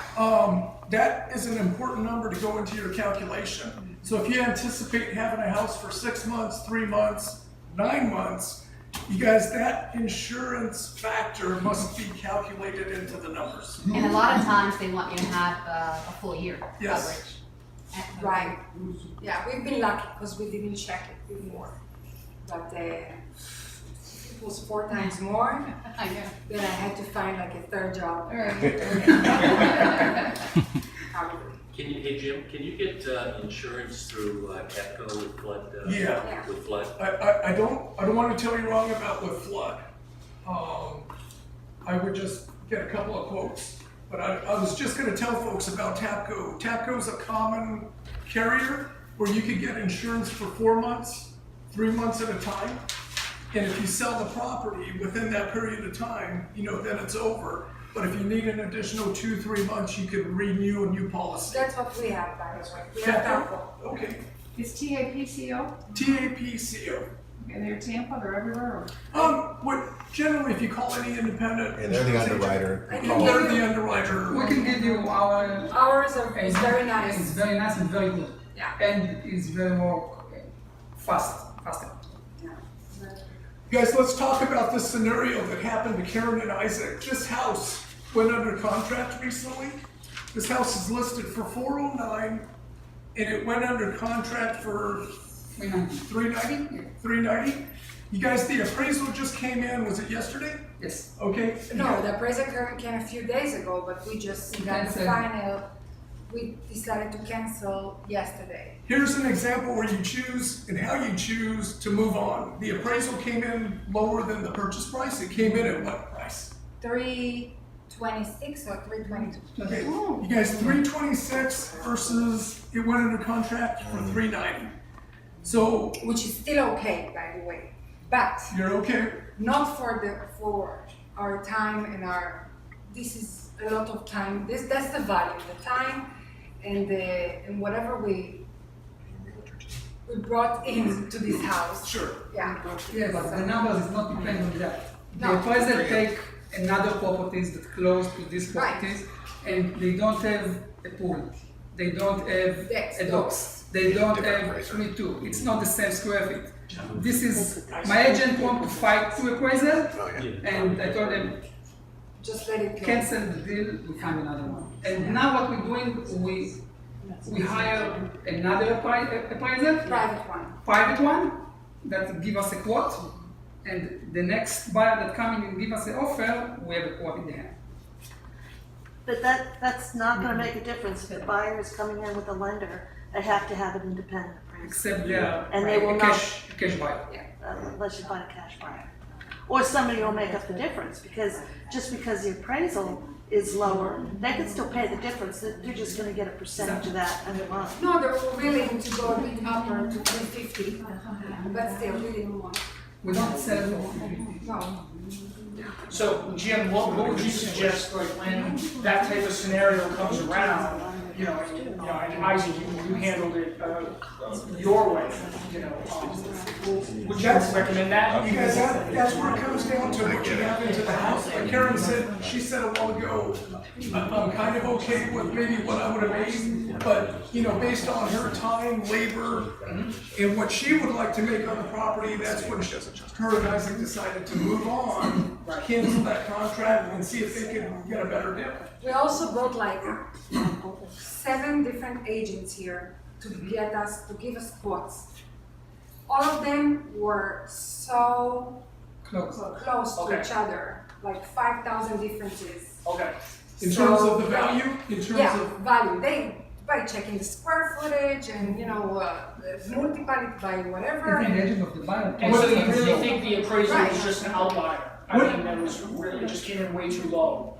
A: That is an important number to go into your calculation. So if you anticipate having a house for 6 months, 3 months, 9 months, you guys, that insurance factor must be calculated into the numbers.
L: And a lot of times they want you to have a full year
A: Yes.
L: coverage.
C: Right. Yeah, we've been lucky because we didn't check it before. But it was 4 times more,
L: I know.
C: then I had to find like a 3rd job. Probably.
J: Hey Jim, can you get insurance through TAPCO with flood?
A: Yeah.
J: With flood?
A: I don't want to tell you wrong about with flood. I would just get a couple of quotes. But I was just gonna tell folks about TAPCO. TAPCO's a common carrier where you could get insurance for 4 months, 3 months at a time. And if you sell the property within that period of time, then it's over. But if you need an additional 2-3 months, you could renew a new policy.
C: That's what we have, by the way. We have TAPCO.
A: Okay.
E: Is TAPCO?
A: TAPCO.
E: Okay, they're Tampa, they're everywhere,
A: Generally, if you call any independent.
D: And they're the underwriter.
C: I
A: They're
C: can
A: the underwriter.
B: We can give you our.
C: Ours is very
B: It's
C: nice.
B: very nice and very good.
C: Yeah.
B: And it's very more faster.
A: Guys, let's talk about this scenario that happened to Karen and Isaac. This house went under contract recently. This house is listed for $409, and it went under contract for $390. $390. You guys, the appraisal just came in. Was it yesterday?
B: Yes.
A: Okay.
C: No, the appraisal came a few days ago, but we just got the final. We decided to cancel yesterday.
A: Here's an example where you choose and how you choose to move on. The appraisal came in lower than the purchase price. It came in at what price?
C: 326 or 322.
A: Okay. You guys, 326 versus it went under contract for 390. So
C: which is still okay, by the way. But
A: you're okay?
C: not for our time and this is a lot of time. That's the value, the time and whatever we brought into this house.
A: Sure.
C: Yeah.
B: Yeah, but the numbers is not depending on that. The
C: No.
B: appraiser take another properties that close to these
C: Right.
B: properties, and they don't have a pool. They don't have
C: Decks,
B: a docks. They don't
D: Different
B: have
D: appraiser.
B: 3-2. It's not the same square feet. This is, my agent want to fight to appraiser,
D: Oh, yeah.
B: and I told them,
C: Just let it go.
B: cancel the deal, we find another one. And now what we're doing, we hire another appraiser, private one, that give us a quote, and the next buyer that come in and give us an offer, we have a quote in the hand.
M: But that's not gonna make a difference. If the buyer is coming in with a lender, they have to have an independent appraiser,
B: Except they are
M: And they will
B: a cash buyer.
M: unless you find a cash buyer. Or somebody will make up the difference, because just because the appraisal is lower, they can still pay the difference. They're just gonna get a percentage of that and move on.
C: No, they're willing to go a bit upper to 350, but still, we didn't want.
B: We don't sell for 350.
C: No.
G: So Jim, what would you suggest, like, when that type of scenario comes around, and Isaac, you handled it, your way, would you recommend that?
A: You guys, that's where it comes down to what you have into the house. Like Karen said, she said a while ago, I'm kind of okay with maybe what I would have made, but, based on her time, labor, and what she would like to make on the property, that's when her and Isaac decided to move on, cancel that contract, and see if they could get a better deal.
C: We also brought like 7 different agents here to give us quotes. All of them were so
B: Close.
C: close to
G: Okay.
C: each other, like 5,000 differences.
G: Okay.
A: In terms of the value, in terms
C: Yeah,
A: of,
C: value. By checking the square footage and, multiply it by whatever.
B: If the agent of the buyer.
G: And so you
B: pays
G: really
B: low.
G: think the appraisal
C: Right.
G: was just an outlier? I mean, that was really, just came in way too low?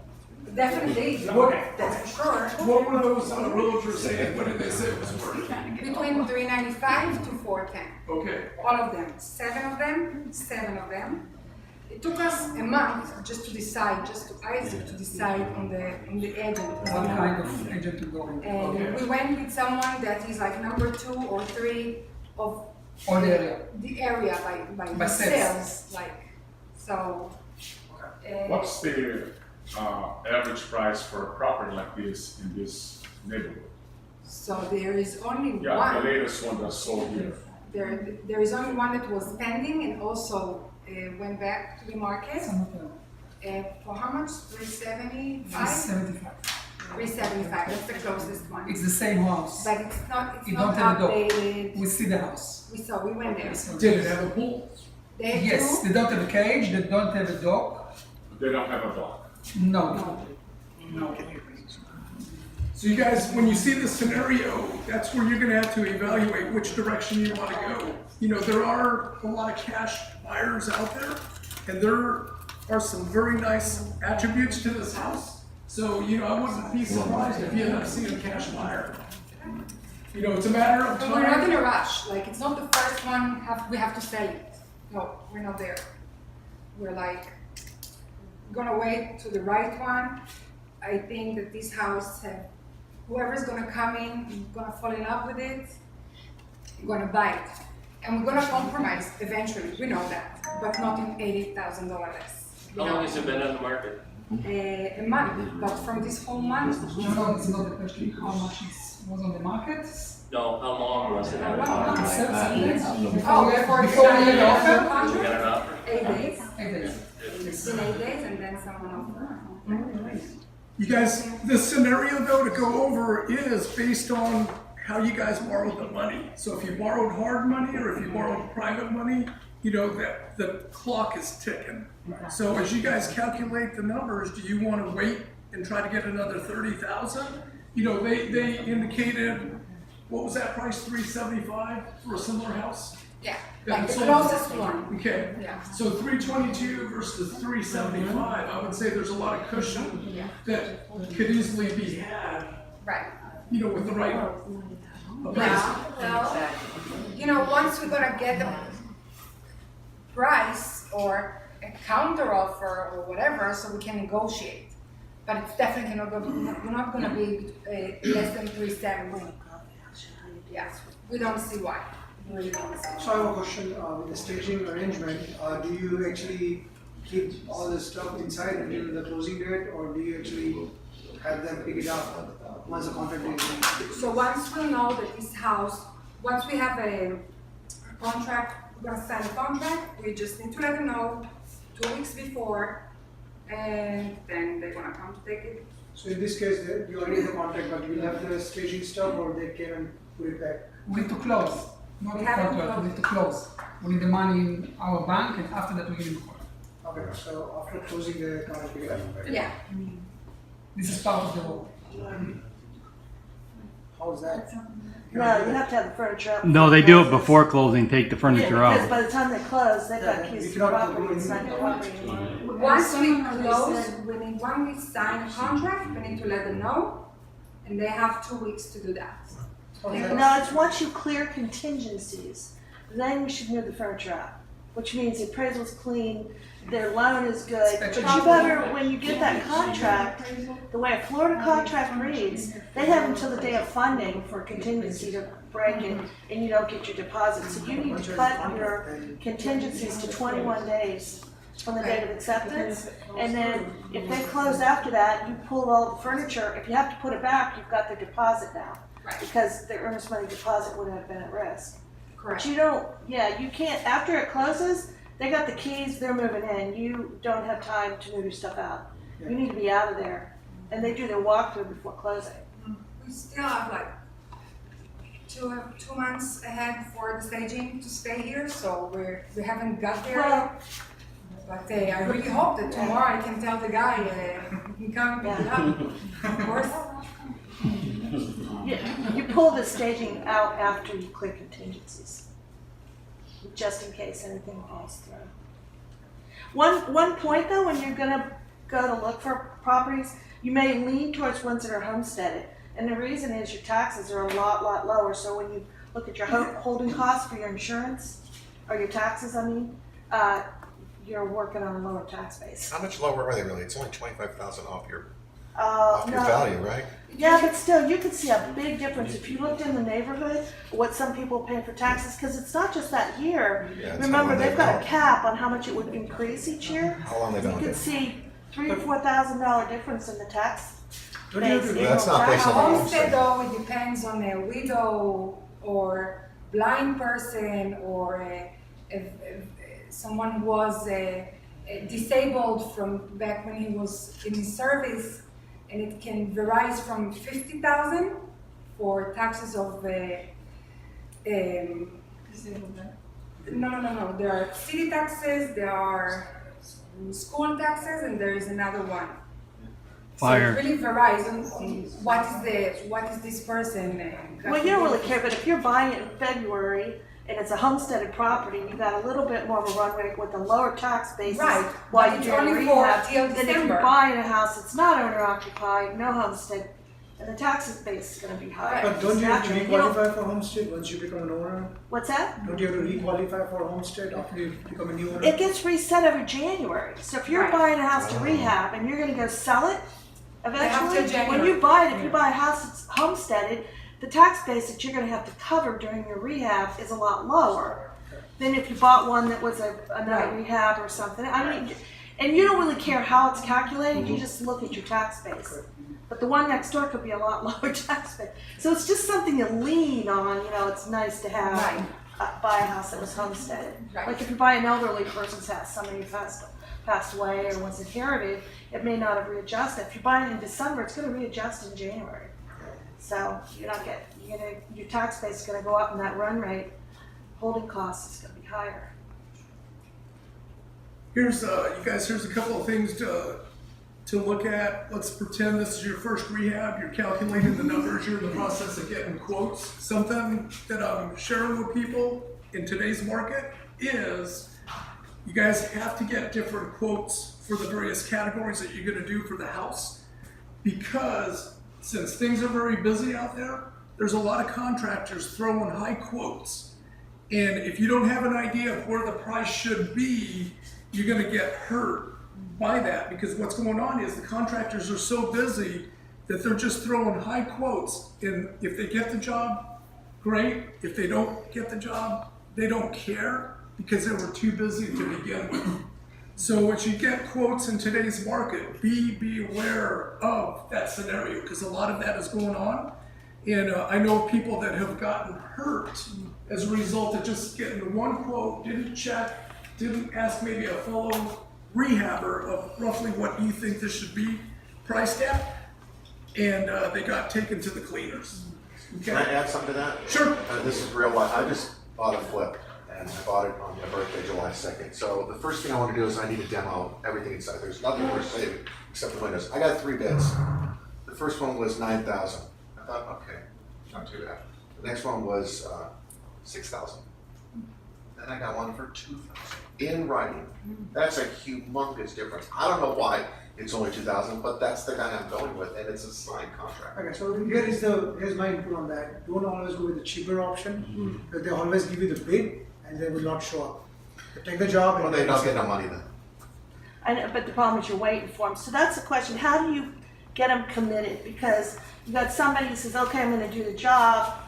C: Definitely,
G: Okay.
C: that's for sure.
A: what were those realtors saying? What did they say it was worth?
C: Between 395 to 410.
A: Okay.
C: All of them, 7 of them. It took us a month just to decide, Isaac to decide on the agent.
B: What kind of agent to go with?
C: And we went with someone that is like number 2 or 3 of
B: Or the area.
C: the area by
B: sales.
C: like, so.
K: What's the average price for a property like this in this neighborhood?
C: So there is only
K: Yeah, the
C: one,
K: latest one that's sold here.
C: there is only one that was pending and also went back to the market.
B: Some of them.
C: For how much? 375?
B: 75.
C: 375, that's the closest one.
B: It's the same house.
C: But it's not
B: You don't have a dog.
C: updated.
B: We see the house.
C: We went there.
A: Did it have a pool?
C: They have
B: Yes,
C: two?
B: they don't have a cage, they don't have a dog.
K: They don't have a dog.
B: No.
A: So you guys, when you see the scenario, that's where you're gonna have to evaluate which direction you wanna go. There are a lot of cash buyers out there, and there are some very nice attributes to this house. So, I wouldn't be surprised if you end up seeing a cash buyer. It's a matter of
C: But we're not in
A: time.
C: a rush, like, it's not the first one, we have to sell it. No, we're not there. We're like, gonna wait to the right one. I think that this house, whoever's gonna come in, gonna fall in love with it, gonna buy it. And we're gonna compromise eventually, we know that, but not in $80,000 less.
J: How long has it been on the market?
C: A month, but from this whole month,
B: No, it's not the question how much was on the market.
J: No, how long was it on the
C: Oh,
J: market?
B: 7 days.
C: oh,
B: Before we
C: for
B: had the offer.
J: You got
C: contract,
J: an offer?
C: 8 days.
B: 8 days.
C: It's been 8 days and then someone offered.
A: You guys, the scenario though to go over is based on how you guys borrowed the money. So if you borrowed hard money or if you borrowed private money, that the clock is ticking. So as you guys calculate the numbers, do you want to wait and try to get another 30,000? They indicated, what was that price, 375 for a similar house?
C: Yeah,
A: Yeah,
C: like the
A: so-
C: closest one.
A: Okay,
C: Yeah.
A: so 322 versus 375, I would say there's a lot of cushion that could easily be had,
C: Right.
A: with the right
C: Yeah, well, you know, once we're gonna get the price or a counter offer or whatever, so we can negotiate. But it's definitely not gonna, we're not gonna be less than 370. Yeah, we don't see why. We really don't see why.
H: So I have a question, with the staging arrangement, do you actually keep all the stuff inside until the closing date, or do you actually have them pick it up once the contract is?
C: So once we know that this house, once we have a contract, we're gonna sign a contract, we just need to let them know 2 weeks before, and then they're gonna come to take it.
H: So in this case, you already have the contract, but you have the staging stuff, or they came and put it back?
B: We need to close, not
C: We
B: the
C: haven't
B: contract, we
C: closed.
B: need to close. We need the money in our bank, and after that we give you the contract.
H: Okay, so after closing, the contract pick it up.
C: Yeah.
B: This is part of the rule.
H: How's that?
M: No, you have to have the furniture up.
N: No, they do it before closing, take the furniture
M: Yeah, because
N: out.
M: by the time they close, they've got
H: Yeah,
M: keys
H: you
M: to the
H: cannot
M: property,
H: do
M: it's not your property anymore.
C: Once we
E: Some of them
C: close,
E: said-
C: when we sign a contract, we need to let them know, and they have 2 weeks to do that.
M: No, it's once you clear contingencies, then you should move the furniture out, which means the appraisal's clean, their loan is good. But you better, when you get that contract, the way a Florida contract reads, they have until the day of funding for contingency to break it, and you don't get your deposit. So you need to cut your contingencies to 21 days from the date of acceptance. And then if they close after that, you pull all the furniture. If you have to put it back, you've got their deposit now.
C: Right.
M: Because the earnest money deposit would have been at risk.
C: Correct.
M: But you don't, yeah, you can't, after it closes, they got the keys, they're moving in. You don't have time to move your stuff out. You need to be out of there. And they do their walkthrough before closing.
C: We still have like two months ahead for the staging to stay here, so we haven't got there yet. But I really hope that tomorrow I can tell the guy he can come pick it up. Of course.
M: You pull the staging out after you clear contingencies, just in case anything falls through. One point though, when you're gonna go to look for properties, you may lean towards ones that are homesteaded. And the reason is your taxes are a lot lower. So when you look at your holding costs for your insurance, or your taxes, I mean, you're working on a lower tax base.
D: How much lower are they really? It's only 25,000 off your
M: No.
D: value, right?
M: Yeah, but still, you could see a big difference if you looked in the neighborhood, what some people pay for taxes, because it's not just that year.
D: Yeah, it's
M: Remember,
D: how long
M: they've
D: they've
M: got a
D: owned.
M: cap on how much it would increase each year.
D: How long they've
M: You
D: owned
M: could
D: it?
M: see $3,000 to $4,000 difference in the tax
H: Don't you have
M: base.
H: to-
D: Well, that's not based
C: A
D: on the
C: homestead
D: homestead.
C: though, it depends on a widow or blind person or someone who was disabled from back when he was in his service, and it can vary from 50,000 for taxes of no. There are city taxes, there are school taxes, and there is another one.
N: Fire.
C: So it really varies on what is this person.
M: Well, you don't really care, but if you're buying it in February and it's a homesteaded property, you got a little bit more of a run rate with a lower tax basis
C: Right,
M: while
C: but
M: you're
C: it's
M: doing
C: only for
M: rehab.
C: till
M: Then if
C: December.
M: you're buying a house that's not owner occupied, no homestead, and the taxes base is gonna be higher.
H: But don't you have to
M: Naturally, you don't-
H: re-qualify for homestead once you become an owner?
M: What's that?
H: Don't you have to re-qualify for homestead after you become a new owner?
M: It gets reset every January. So if you're
C: Right.
M: buying a house to rehab and you're gonna go sell it eventually,
C: till January.
M: when you buy it, if you buy a house that's homesteaded, the tax base that you're gonna have to cover during your rehab is a lot lower than if you bought one that was another
C: Right.
M: rehab or something. I mean, and you don't really care how it's calculated, you just look at your tax base. But the one next door could be a lot lower tax base. So it's just something to lean on, it's nice to have.
C: Right.
M: Buy a house that was homesteaded.
C: Right.
M: Like if you buy an elderly person's house, somebody passed away or was inherited, it may not have readjusted. If you buy it in December, it's going to readjust in January. So your tax base is going to go up, and that run rate, holding cost is going to be higher.
A: Here's here's a couple of things to look at. Let's pretend this is your first rehab. You're calculating the numbers. You're in the process of getting quotes. Something that I'm sharing with people in today's market is you guys have to get different quotes for the various categories that you're going to do for the house, because since things are very busy out there, there's a lot of contractors throwing high quotes. And if you don't have an idea of where the price should be, you're gonna get hurt by that, because what's going on is the contractors are so busy that they're just throwing high quotes, and if they get the job, great. If they don't get the job, they don't care, because they were too busy to begin with. So as you get quotes in today's market, be aware of that scenario, because a lot of that is going on. And I know people that have gotten hurt as a result of just getting one quote, didn't check, didn't ask maybe a fellow rehabber of roughly what do you think this should be priced at, and they got taken to the cleaners.
D: Can I add something to that?
A: Sure.
D: This is real life. I just bought a flip, and I bought it on my birthday, July 2nd. So the first thing I want to do is I need to demo everything inside. There's nothing worth saving except the windows. I got 3 bids. The first one was $9,000. I thought, okay, not too bad. The next one was $6,000. Then I got one for $2,000 in writing. That's a humongous difference. I don't know why it's only $2,000, but that's the guy I'm going with, and it's a signed contract.
H: Okay, so here's my input on that. Don't always go with the cheaper option, but they always give you the bid and they will not show up. They take the job and
D: Well, they don't get no money then.
M: I know, but the problem is you're waiting for them. So that's the question. How do you get them committed? Because you got somebody who says, okay, I'm going to do the job,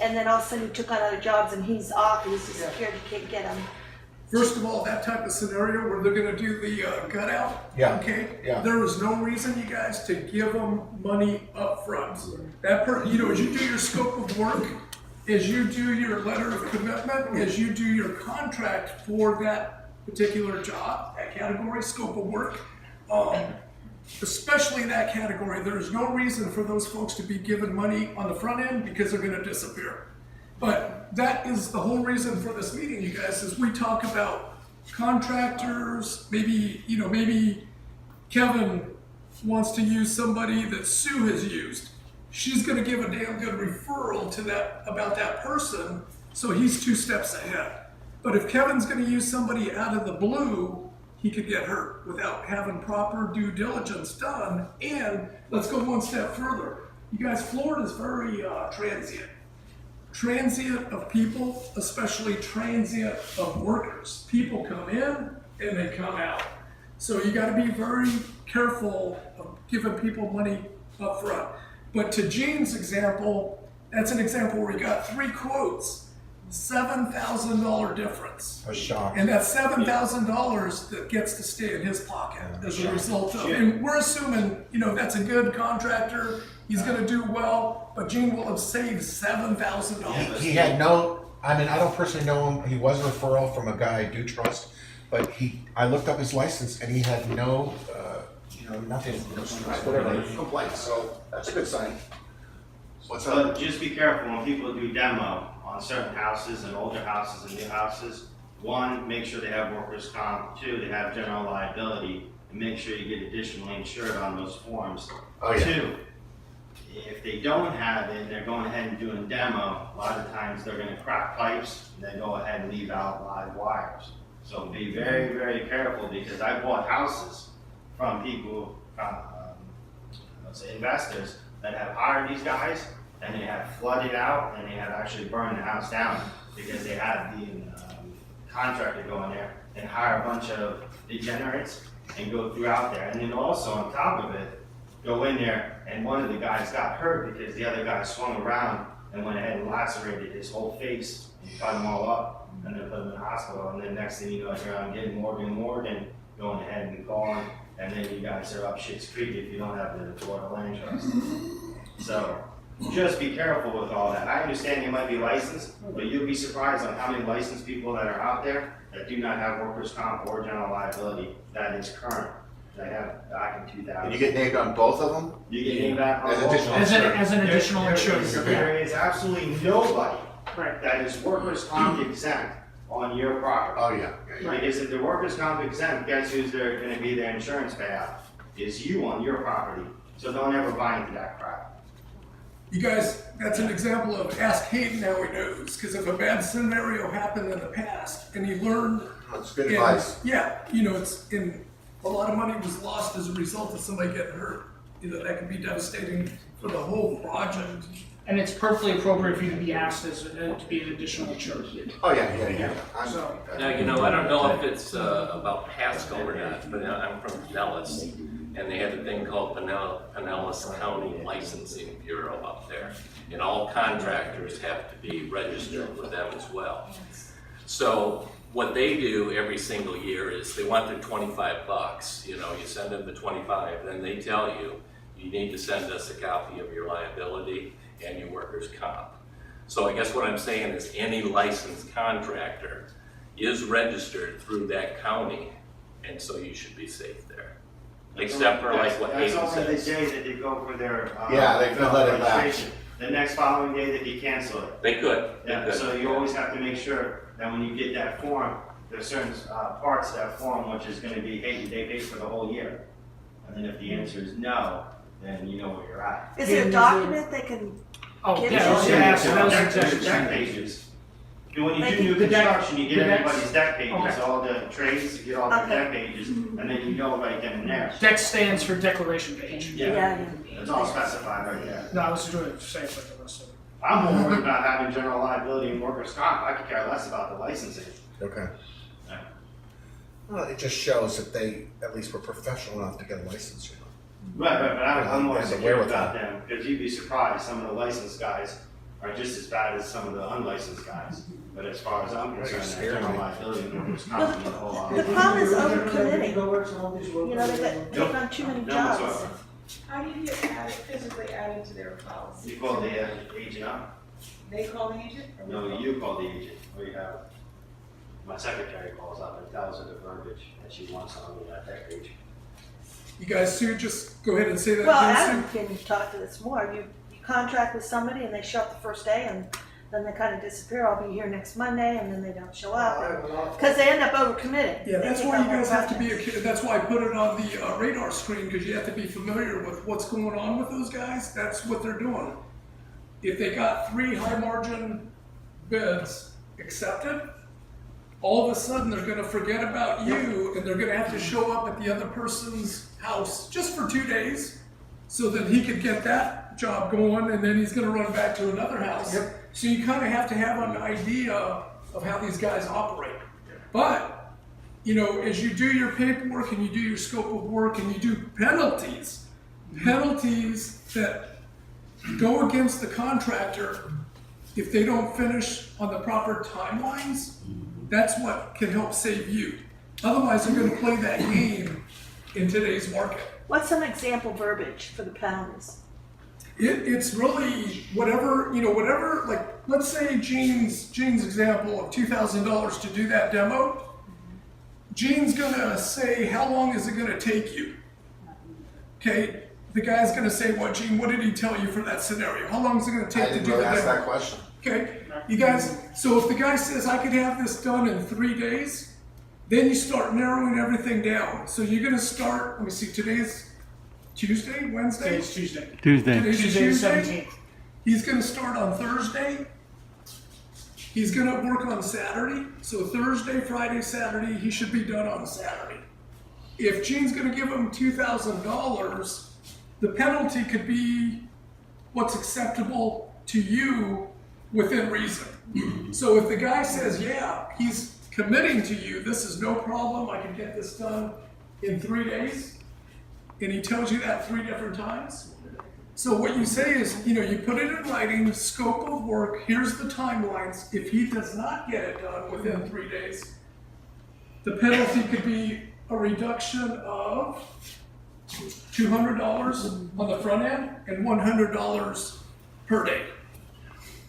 M: and then all of a sudden he took on other jobs and he's off and he's disappeared. You can't get him.
A: First of all, that type of scenario where they're gonna do the gut out,
D: Yeah.
A: okay?
D: Yeah.
A: There is no reason, you guys, to give them money up front. As you do your scope of work, as you do your letter of commitment, as you do your contract for that particular job, that category, scope of work, especially that category, there's no reason for those folks to be given money on the front end because they're gonna disappear. But that is the whole reason for this meeting, you guys, is we talk about contractors, maybe Kevin wants to use somebody that Sue has used. She's gonna give a damn good referral to about that person, so he's 2 steps ahead. But if Kevin's gonna use somebody out of the blue, he could get hurt without having proper due diligence done. And let's go one step further. You guys, Florida's very transient of people, especially transient of workers. People come in and they come out. So you gotta be very careful of giving people money up front. But to Gene's example, that's an example where he got 3 quotes, $7,000 difference.
D: I was shocked.
A: And that's $7,000 that gets to stay in his pocket as a result of, and we're assuming, that's a good contractor, he's gonna do well, but Gene will have saved $7,000.
D: He had no, I don't personally know him. He was a referral from a guy I do trust, but I looked up his license and he had no, nothing, no complaints. So that's a good sign. What's up?
O: But just be careful when people do demo on certain houses and older houses and new houses. 1, make sure they have workers' comp. 2, they have general liability, and make sure you get additionally insured on those forms.
D: Oh, yeah.
O: 2, if they don't have it, they're going ahead and doing demo. A lot of times they're going to crack pipes and then go ahead and leave out live wires. So be very, very careful, because I bought houses from people, let's say investors, that have hired these guys, and they have flooded out and they have actually burned the house down because they had the contractor go in there and hire a bunch of degenerates and go throughout there. And then also on top of it, go in there, and one of the guys got hurt because the other guy swung around and went ahead and lacerated his whole face and cut him all up and then put him in the hospital. And then next thing you know, you're on getting Morgan going ahead and calling, and then you guys are up shit's creek if you don't have the Florida Land Trust. So just be careful with all that. I understand you might be licensed, but you'll be surprised on how many licensed people that are out there that do not have workers' comp or general liability that is current. They have back in 2000.
D: And you get named on both of them?
O: You get named back on
D: As
O: both
D: additional
O: of them.
G: As an additional insurance.
O: There is absolutely nobody
G: Right.
O: that is workers' comp exempt on your property.
D: Oh, yeah.
O: Because if the workers' comp exempt, guess who's gonna be their insurance payout? Is you on your property. So don't ever buy into that crap.
A: You guys, that's an example of ask Hayden how he knows, because if a bad scenario happened in the past and he learned.
D: That's good advice.
A: Yeah, it's a lot of money was lost as a result of somebody getting hurt. that could be devastating for the whole project.
G: And it's perfectly appropriate for you to be asked to be an additional insured.
D: Oh, yeah.
G: So,
J: Now, I don't know if it's about Pasco or not, but I'm from Pinellas, and they have a thing called Pinellas County Licensing Bureau up there. And all contractors have to be registered with them as well. So what they do every single year is they want their $25. You send them the 25, then they tell you, you need to send us a copy of your liability and your workers' comp. So I guess what I'm saying is any licensed contractor is registered through that county, and so you should be safe there. Except for like what Hayden
O: That's only the
J: says.
O: day that they go for their,
D: Yeah, they can let it lapse.
O: registration. The next following day they can cancel it.
J: They could.
O: Yeah, so you always have to make sure that when you get that form, there's certain parts of that form which is gonna be, hey, they paid for the whole year. And then if the answer is no, then you know where you're at.
M: Is there a document they can
G: oh,
M: Give
G: yeah,
M: us-
G: yeah, so that was
O: Deck
G: exactly.
O: deck pages. And when you
M: Like
O: do new
G: the deck-
O: construction, you
G: the
O: get
G: decks?
O: everybody's deck pages,
G: Okay.
O: all the trades, you get all the
M: Okay.
O: deck pages, and then you know right then and there.
G: DEX stands for declaration page.
M: Yeah.
O: It's all specified right there.
G: No, I was just doing it safe like the rest of it.
O: I'm more worried about having general liability and workers' comp, I could care less about the licensing.
D: Okay.
O: Yeah.
D: Well, it just shows that they at least were professional enough to get a license,
O: Right, but I'm more
D: Yeah, the
O: secure
D: wherewithal.
O: about them, because you'd be surprised, some of the licensed guys are just as bad as some of the unlicensed guys. But as far as I'm concerned, that
D: scaring
O: general
D: me.
O: liability and workers'
M: Well,
O: comp, the whole lot.
M: The problem is overcommitting.
H: You
M: You know, they take on too many
O: No
M: jobs.
O: whatsoever.
E: How do you get added, physically added to their policy?
O: You call the agent up?
E: They call the agent? or we
O: No,
E: call?
O: you call the agent, or you have, my secretary calls up and tells her the verbiage that she wants on that deck page.
A: You guys, Sue, just go ahead and say that
M: Well,
A: again,
M: Adam can talk to this more. You contract with somebody and they show up the first day and then they kind of disappear. I'll be here next Monday and then they don't show up. Because they end up overcommitting.
A: Yeah,
M: They
A: that's
M: take
A: why
M: on
A: you
M: more
A: guys have to be,
M: projects.
A: that's why I put it on the radar screen, because you have to be familiar with what's going on with those guys. That's what they're doing. If they got 3 high margin bids accepted, all of a sudden they're gonna forget about you and they're gonna have to show up at the other person's house just for 2 days so that he could get that job going, and then he's gonna run back to another house. So you kind of have to have an idea of how these guys operate. But, as you do your paperwork and you do your scope of work and you do penalties that go against the contractor if they don't finish on the proper timelines, that's what can help save you. Otherwise, they're gonna play that game in today's market.
M: What's some example verbiage for the penalties?
A: It's really whatever, like, let's say Gene's example of $2,000 to do that demo. Gene's gonna say, how long is it gonna take you? Okay, the guy's gonna say, Gene, what did he tell you for that scenario? How long is it gonna
D: I
A: take to
D: didn't
A: do the
D: really ask
A: demo?
D: that question.
A: Okay, you guys, so if the guy says, I could have this done in 3 days, then you start narrowing everything down. So you're gonna start, let me see, today's Tuesday, Wednesday?
G: Today's Tuesday.
N: Tuesday.
A: Today's
G: Tuesday the
A: Tuesday.
G: 17th.
A: He's gonna start on Thursday. He's gonna work on Saturday. So Thursday, Friday, Saturday, he should be done on Saturday. If Gene's gonna give him $2,000, the penalty could be what's acceptable to you within reason. So if the guy says, yeah, he's committing to you, this is no problem, I can get this done in 3 days, and he tells you that 3 different times. So what you say is, you put it in writing, scope of work, here's the timelines. If he does not get it done within 3 days, the penalty could be a reduction of $200 on the front end and $100 per day.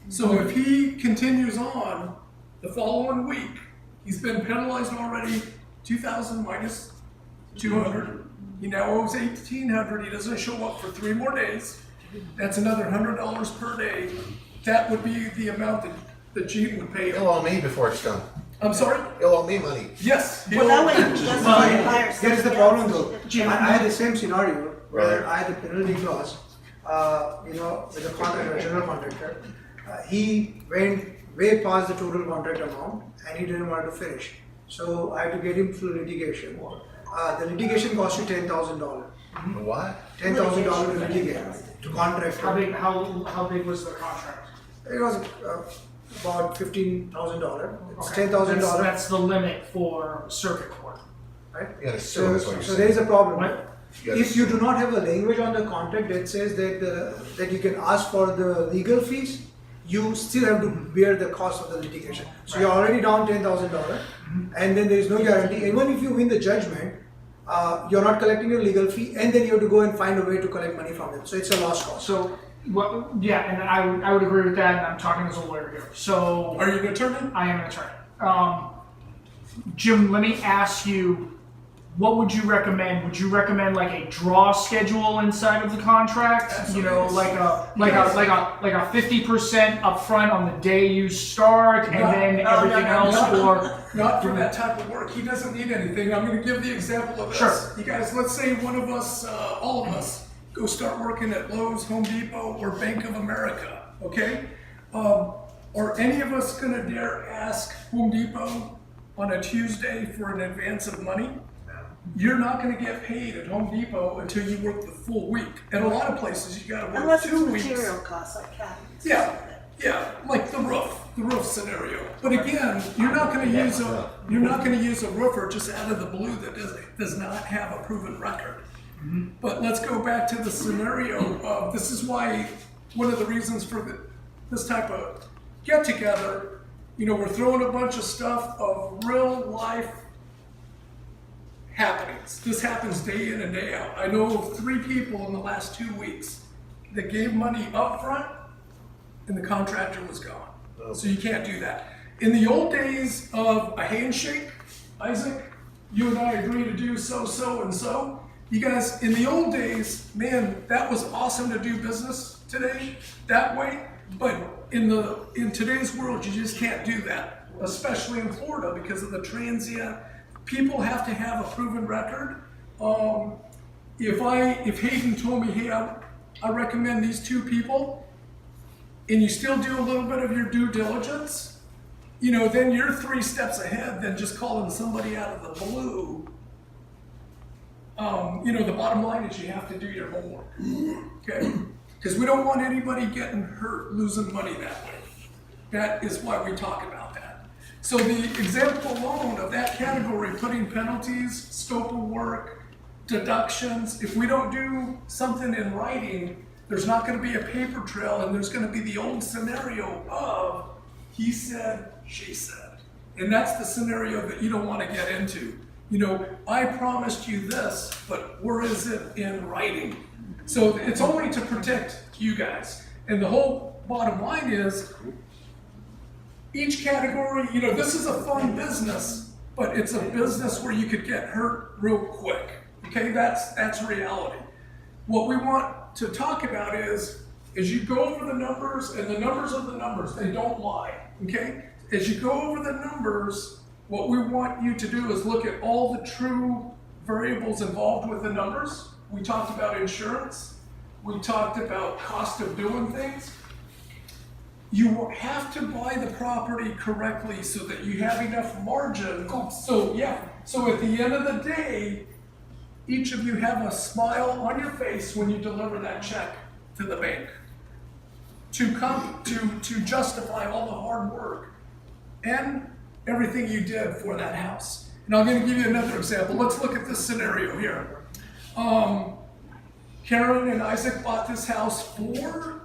A: So if he continues on the following week, he's been penalized already, 2,000 minus 200. He now owes 1,800. He doesn't show up for 3 more days. That's another $100 per day. That would be the amount that Gene would pay.
D: He'll owe me before it's done.
A: I'm sorry?
D: He'll owe me money.
A: Yes.
M: Well, that way he doesn't hire
H: Here's
M: somebody
H: the problem
M: else.
H: though, I had the same scenario where
D: Right.
H: I had the penalty clause, with the contractor, general contractor. He went way past the total contract amount and he didn't want to finish. So I had to get him through litigation. the litigation cost you $10,000.
D: What?
H: $10,000 to litigate, to contract.
G: How big was the contract?
H: It was about $15,000. It's
G: Okay.
H: $10,000.
G: That's the limit for circuit court.
H: Right?
D: You gotta sue,
H: So,
D: that's what you're
H: so
D: saying.
H: there is a problem.
G: What?
H: If you do not have a language on the contract that says that you can ask for the legal fees, you still have to bear the cost of the litigation. So you're already down $10,000, and then there is no guarantee. Even if you win the judgment, you're not collecting your legal fee, and then you have to go and find a way to collect money from them. So it's a lost cost.
G: So, well, yeah, and I would agree with that, and I'm talking as a lawyer here. So,
A: Are you an attorney?
G: I am an attorney. Jim, let me ask you, what would you recommend? Would you recommend like a draw schedule inside of the contract? You know, like a 50% upfront on the day you start, and then everything else, or
A: Not for that type of work. He doesn't need anything. I'm gonna give the example of this.
G: Sure.
A: You guys, let's say one of us, all of us, go start working at Lowe's, Home Depot, or Bank of America, okay? Are any of us gonna dare ask Home Depot on a Tuesday for an advance of money? You're not gonna get paid at Home Depot until you work the full week. At a lot of places, you gotta work
M: Unless it's
A: 2 weeks.
M: material costs like cabinets.
A: Yeah, like the roof scenario. But again, you're not gonna use a roofer just out of the blue that does not have a proven record. But let's go back to the scenario of, this is why, one of the reasons for this type of get together, you know, we're throwing a bunch of stuff of real life happenings. This happens day in and day out. I know of 3 people in the last 2 weeks that gave money up front and the contractor was gone. So you can't do that. In the old days of a handshake, Isaac, you and I agree to do so, and so. You guys, in the old days, man, that was awesome to do business today, that way. But in today's world, you just can't do that, especially in Florida because of the transient. People have to have a proven record. If Hayden told me, hey, I recommend these 2 people, and you still do a little bit of your due diligence, you know, then you're 3 steps ahead than just calling somebody out of the blue. You know, the bottom line is you have to do your homework, okay? Because we don't want anybody getting hurt, losing money that way. That is why we talk about that. So the example alone of that category, putting penalties, scope of work, deductions, if we don't do something in writing, there's not gonna be a paper trail, and there's gonna be the old scenario of he said, she said. And that's the scenario that you don't wanna get into. You know, I promised you this, but where is it in writing? So it's only to protect you guys. And the whole bottom line is, each category, you know, this is a fun business, but it's a business where you could get hurt real quick. Okay, that's reality. What we want to talk about is, as you go over the numbers, and the numbers are the numbers, they don't lie, okay? As you go over the numbers, what we want you to do is look at all the true variables involved with the numbers. We talked about insurance. We talked about cost of doing things. You have to buy the property correctly so that you have enough margin. So at the end of the day, each of you have a smile on your face when you deliver that check to the bank to justify all the hard work and everything you did for that house. And I'm going to give you another example. Let's look at this scenario here. Karen and Isaac bought this house for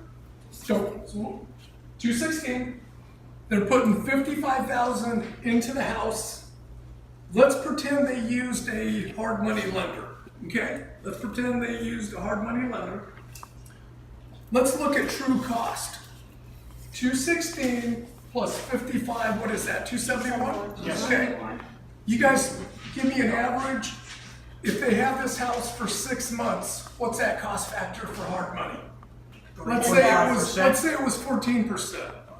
A: $216. They're putting $55,000 into the house. Let's pretend they used a hard money lender. Okay? Let's pretend they used a hard money lender. Let's look at true cost. $216 plus 55, what is that? $271?
G: Yes.
A: Okay. You guys give me an average. If they have this house for 6 months, what's that cost factor for hard money? Let's say it was 14%.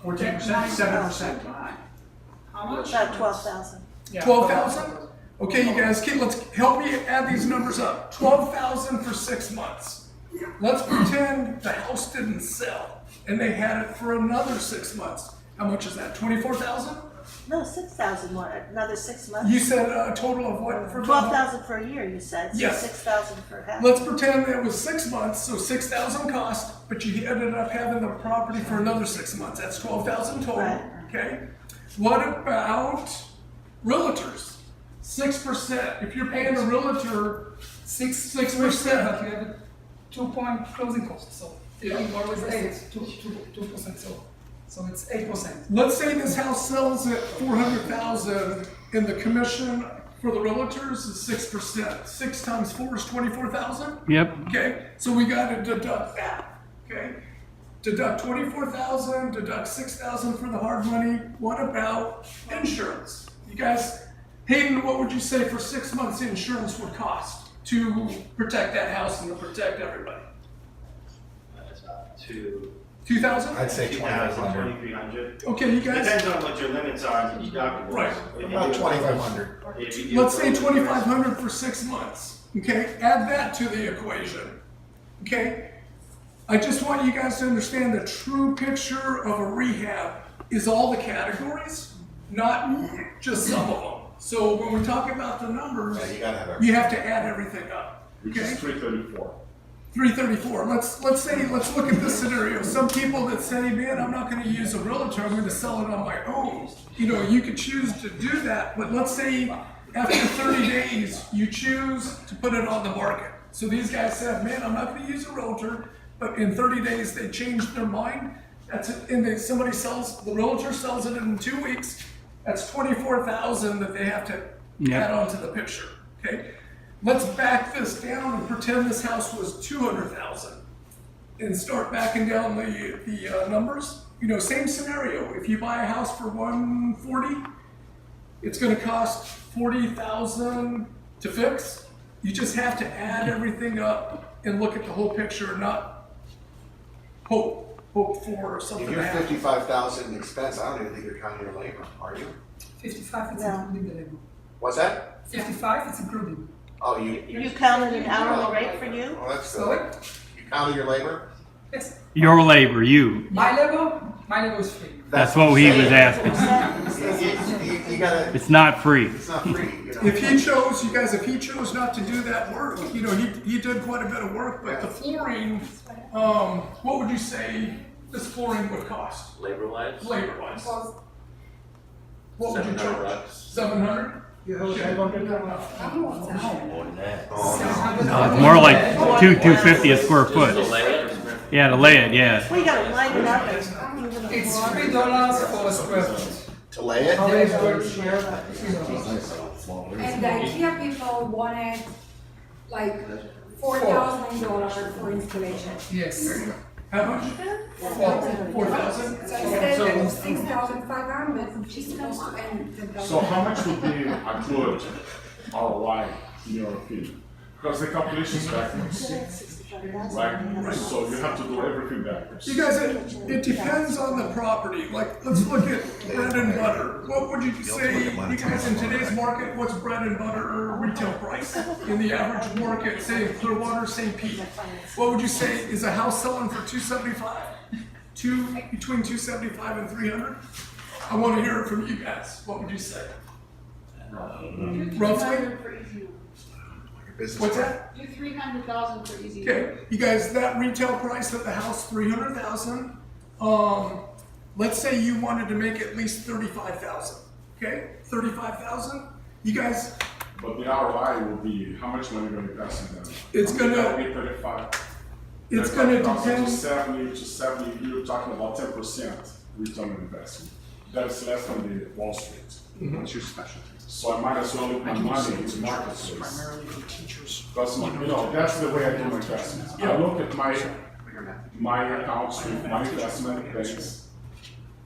G: 14%, 7%.
E: How much?
M: About 12,000.
G: Yeah.
A: 12,000? Okay, you guys, let's help me add these numbers up. 12,000 for 6 months. Let's pretend the house didn't sell and they had it for another 6 months. How much is that? 24,000?
M: No, 6,000 more, another 6 months.
A: You said a total of what for?
M: 12,000 for a year, you said, so
A: Yes.
M: 6,000 for half.
A: Let's pretend that it was 6 months, so 6,000 cost, but you ended up having the property for another 6 months. That's 12,000 total.
M: Right.
A: Okay. What about realtors? 6%. If you're paying a realtor 6%.
B: But you have a 2-point closing cost, so you always 2%, so it's 8%.
A: Let's say this house sells at 400,000 and the commission for the realtors is 6%. 6 times 4 is 24,000?
N: Yep.
A: Okay, so we gotta deduct that, okay? Deduct 24,000, deduct 6,000 for the hard money. What about insurance? You guys, Hayden, what would you say for 6 months insurance would cost to protect that house and to protect everybody?
O: That's about 2,000,
A: 2,000?
D: I'd say 2,500.
O: 2,300.
A: Okay, you guys,
O: Depends on what your limits are on the deductibles.
A: Right.
O: If you
D: About
O: do-
D: 2,500.
O: if you do-
A: let's say 2,500 for 6 months, okay? Add that to the equation, okay? I just want you guys to understand the true picture of a rehab is all the categories, not just some of them. So when we talk about the numbers,
D: Yeah, you gotta have everything.
A: you have to add everything up,
K: Which
A: okay?
K: is 334.
A: 334. Let's look at this scenario. Some people that say, man, I'm not going to use a realtor, I'm going to sell it on my own. You know, you could choose to do that, but let's say after 30 days, you choose to put it on the market. So these guys said, man, I'm not going to use a realtor, but in 30 days they changed their mind. That's it. And then somebody sells, the realtor sells it in 2 weeks. That's 24,000 that they have to add on to the picture. Okay. Let's back this down and pretend this house was 200,000 and start backing down the numbers. You know, same scenario. If you buy a house for 140, it's going to cost 40,000 to fix. You just have to add everything up and look at the whole picture, not hope for something
D: If
A: to
D: you're
A: happen.
D: 55,000 expense, I don't even think you're counting your labor, are you?
B: 55, it's
M: No.
B: including the labor.
D: What's that?
B: 55, it's including.
D: Oh, you
M: You counted an hourly rate for you?
D: Oh, that's
B: Sorry?
D: good. You counted your labor?
B: Yes.
N: Your labor, you.
B: My labor is free.
N: That's what he was asking.
D: You gotta,
N: It's not free.
D: it's not free, you know.
A: If he chose, you guys, if he chose not to do that work, you know, he did quite a bit of work, but the flooring, what would you say this flooring would cost,
J: Labor-wise?
A: labor-wise? What would you
J: $700.
A: charge? 700?
H: You have a 500
N: No, it's more like 250 a square
J: Just
N: foot.
J: the layout?
N: Yeah, to lay it, yeah.
M: We gotta line it up.
B: It's $3 for a square foot.
D: To lay it?
C: And the IKEA people wanted like $4,000 for installation.
B: Yes.
A: How much? 4,000?
C: So instead of 6,500, she's supposed to end 10,000.
K: So how much would be a good ROI in your opinion? Because the calculation is backwards, right? So you have to do everything backwards.
A: You guys, it depends on the property. Like, let's look at bread and butter. What would you say, you guys, in today's market, what's bread and butter or retail price? In the average market, say in Clearwater, St. Pete, what would you say, is a house selling for 275? Between 275 and 300? I want to hear it from you guys. What would you say? Roughly? What's that?
L: Do 300,000 for easy.
A: Okay, you guys, that retail price of the house, 300,000. Let's say you wanted to make at least 35,000. Okay, 35,000. You guys,
K: But the ROI will be, how much money are you going to invest in them?
A: It's gonna-
K: That'll be 35.
A: it's gonna
K: 35,000
A: depend.
K: to 70, you're talking about 10% return on investment. That's less than the Wall Street.
D: What's your specialty?
K: So I might as well look my money into marketplace.
F: Primarily for teachers.
K: Because, you know, that's the way I do my investments. I look at my accounts with my investment banks,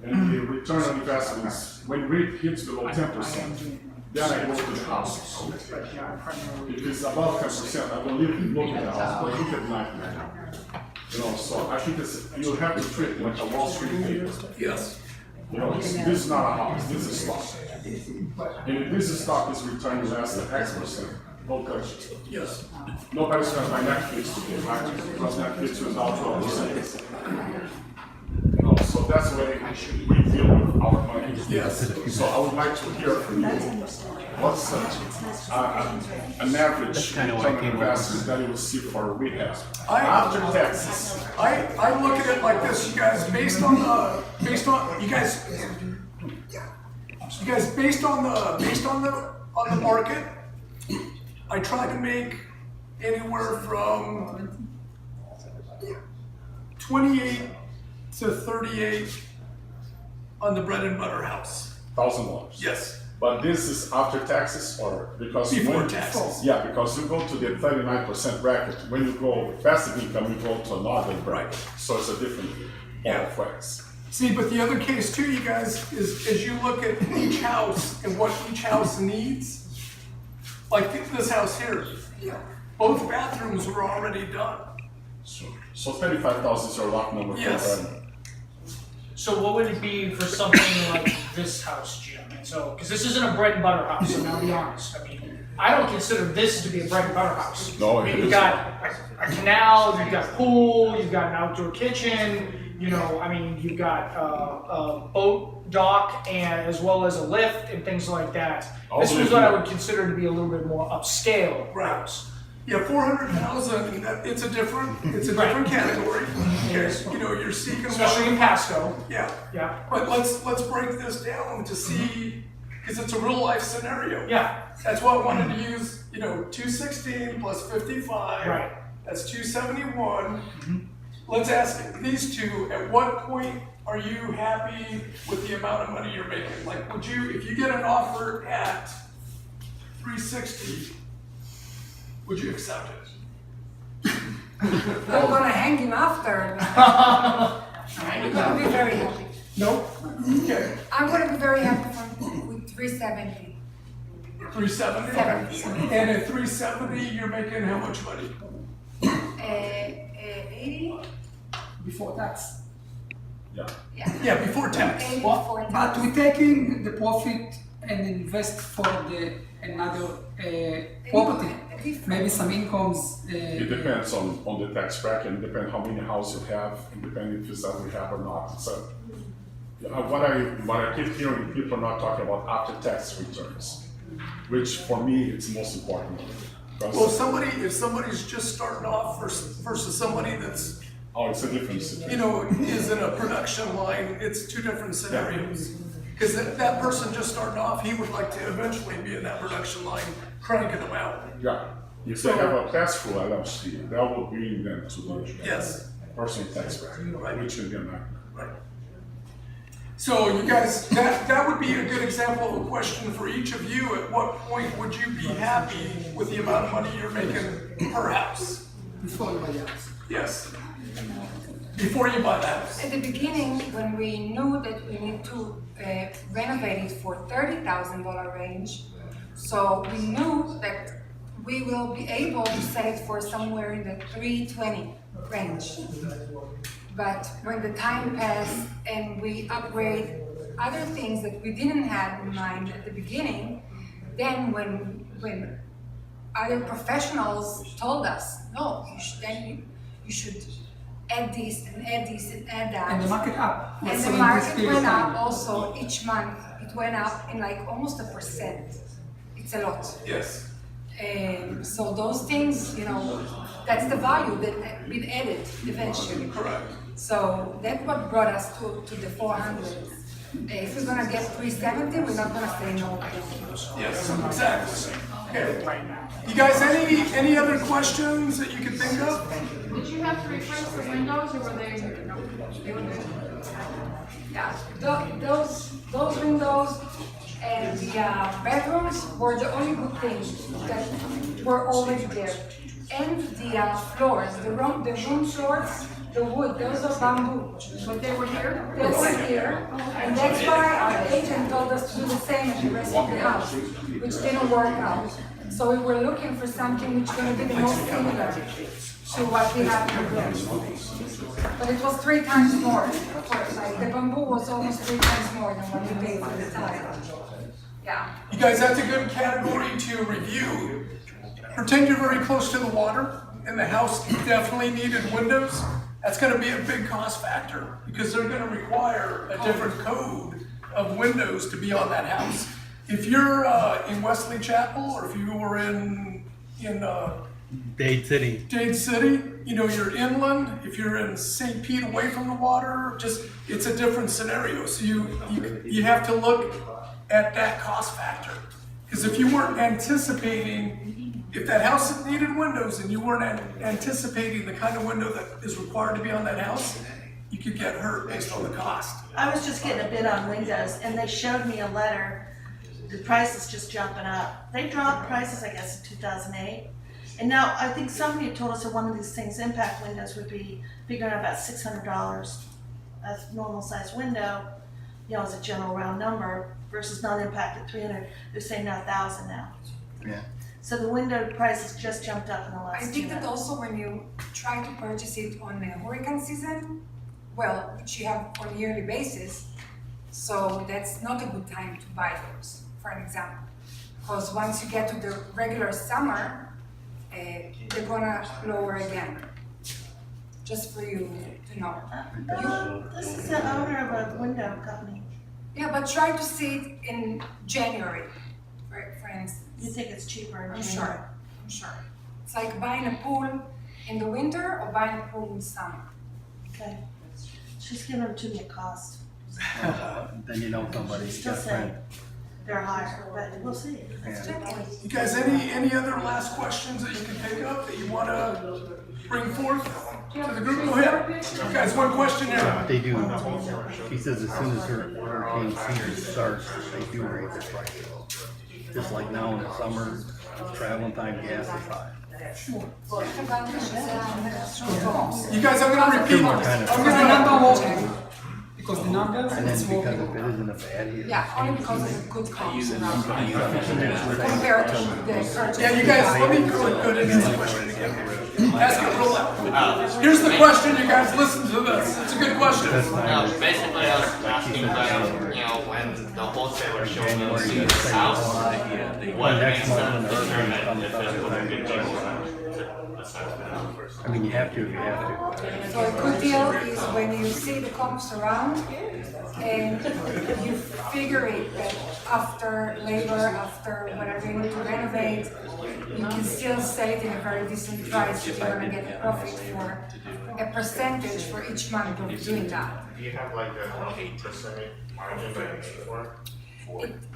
K: and the return on investments, when it hits below 10%, then I go to the house.
F: But yeah, primarily.
K: If it's above 10%, I don't even look at the house, I look at my, you know, so I think you have to treat it like a Wall Street paper.
A: Yes.
K: You know, this is not a house, this is stock. And if this stock is returning less than X%, don't touch it.
A: Yes.
K: Nobody's gonna buy Netflix today, right? Because Netflix was out 12%. You know, so that's the way we deal with our money.
A: Yes.
K: So I would like to hear from you, what's an average return on investment that you will see for rehab after taxes?
A: I look at it like this, you guys, based on the market, I try to make anywhere from 28 to 38 on the bread and butter house.
K: $1,000.
A: Yes.
K: But this is after taxes or because
A: Before taxes.
K: Yeah, because you go to the 39% bracket. When you go passive income, you go to another bracket. So it's a different ball of wax.
A: See, but the other case too, you guys, is as you look at each house and what each house needs, like this house here, both bathrooms were already done.
K: So 35,000 is your lock number for
A: Yes.
K: that.
G: So what would it be for something like this house, Jim? And so, because this isn't a bread and butter house, and I'll be honest, I mean, I don't consider this to be a bread and butter house.
K: No,
G: I mean,
K: it
G: you've
K: is.
G: got a canal, you've got a pool, you've got an outdoor kitchen, you know, I mean, you've got a boat dock and as well as a lift and things like that. This was what I would consider to be a little bit more upscale house.
A: Yeah, 400,000. It's a different category.
G: Yes.
A: You know, you're seeking,
G: Especially in Pasco.
A: Yeah.
G: Yeah.
A: But let's break this down to see, because it's a real life scenario.
G: Yeah.
A: That's why I wanted to use, 216 plus 55.
G: Right.
A: That's 271. Let's ask these two, at what point are you happy with the amount of money you're making? Like, would you, if you get an offer at 360, would you accept it?
C: I'm gonna hang him after. I'm gonna be very happy.
A: Nope. Okay.
C: I'm gonna be very happy with 370.
A: 370? And at 370, you're making how much money?
C: 80?
B: Before tax.
A: Yeah, before tax.
C: 80
B: Well,
C: before
B: but
C: tax.
B: we're taking the profit and invest for another property. Maybe some incomes.
K: It depends on the tax bracket, it depends how many houses you have, it depends if it's a rehab or not. So what I keep hearing, people are not talking about after tax returns, which for me it's most important.
A: Well, if somebody's just starting off versus somebody that's,
K: Oh, it's a different situation.
A: is in a production line, it's two different scenarios. Because that person just starting off, he would like to eventually be in that production line, cranking them out.
K: Yeah, if they have a pass-through LLC, that will bring them to the
A: Yes.
K: personal tax bracket, which will be a nightmare.
A: Right. So you guys, that would be a good example of a question for each of you. At what point would you be happy with the amount of money you're making per house?
B: Before you buy the house.
A: Yes. Before you buy the house.
C: At the beginning, when we knew that we need to renovate it for $30,000 range, so we knew that we will be able to sell it for somewhere in the 320 range. But when the time passed and we upgrade other things that we didn't have in mind at the beginning, then when other professionals told us, no, you should add this and add this and add that.
B: And the market up.
C: And
B: Let's
C: the
B: say in this
C: market
B: period
C: went
B: of
C: up
B: time.
C: also each month. It went up in like almost 1%. It's a lot.
A: Yes.
C: So those things, that's the value that been added eventually.
A: Correct.
C: So that's what brought us to the 400. If we're gonna get 370, we're not gonna say no.
A: Yes, exactly. Okay. You guys, any other questions that you can think of?
L: Did you have to replace the windows or were they, no, they were good?
C: Yeah, those windows and the bedrooms were the only good things that were already there. And the floors, the room floors, the wood, those are bamboo.
L: But they were here?
C: They were here, and that's why our agent told us to do the same as the rest of the house, which didn't work out. So we were looking for something which is gonna be the most similar to what we have in the room. But it was 3 times more. Like the bamboo was almost 3 times more than what we paid for the tile. Yeah.
A: You guys, that's a good category to review. Pretend you're very close to the water and the house definitely needed windows. That's gonna be a big cost factor, because they're gonna require a different code of windows to be on that house. If you're in Wesley Chapel, or if you were in
N: Dade City.
A: Dade City, you're inland. If you're in St. Pete, away from the water, it's a different scenario. So you have to look at that cost factor. Because if you weren't anticipating, if that house needed windows and you weren't anticipating the kind of window that is required to be on that house, you could get hurt based on the cost.
M: I was just getting a bid on windows, and they showed me a letter, the price is just jumping up. They dropped prices, I guess, in 2008. And now, I think somebody told us that one of these things, impact windows, would be figuring out about $600 a normal size window, as a general round number, versus non-impact at $300. They're saying now $1,000 now.
N: Yeah.
M: So the window prices just jumped up in the last 2
C: I think that
M: months.
C: also when you try to purchase it on the hurricane season, which you have on a yearly basis, so that's not a good time to buy those, for an example. Because once you get to the regular summer, they're gonna lower again. Just for you to know.
M: This is the owner of a window company.
C: Yeah, but try to see it in January, for instance.
M: You think it's cheaper in
C: I'm
M: January?
C: sure. It's like buying a pool in the winter or buying a pool in summer.
M: Okay. She's giving them to me at cost.
N: Then you know somebody's
M: Still
N: got
M: saying
N: friend.
M: they're higher, but we'll see. Let's check it.
A: You guys, any other last questions that you can think of that you want to bring forth to the group? Go ahead. You guys, one question there.
N: They do. She says as soon as hurricane season starts, they do raise the price. Just like now in the summer, traveling time, gas is high.
A: You guys, I'm going to repeat.
B: I'm gonna because the numbers,
N: And
B: it's
N: then because
B: more.
N: if it isn't a bad year.
C: Yeah, only because of the good comps around compared to the purchase.
A: Yeah, you guys, let me go and answer the question again. Ask it real loud. Here's the question, you guys, listen to this. It's a good question.
J: Basically, I was asking about, when the wholesaler showed us his house, what makes sense to determine if it's a good deal or not.
N: I mean, you have to if you have to.
C: So a good deal is when you see the comps around and you figure it that after labor, after whatever you need to renovate, you can still sell it in a very decent price if you're gonna get a profit for a percentage for each month of doing that.
P: Do you have like a 8% margin that you pay for?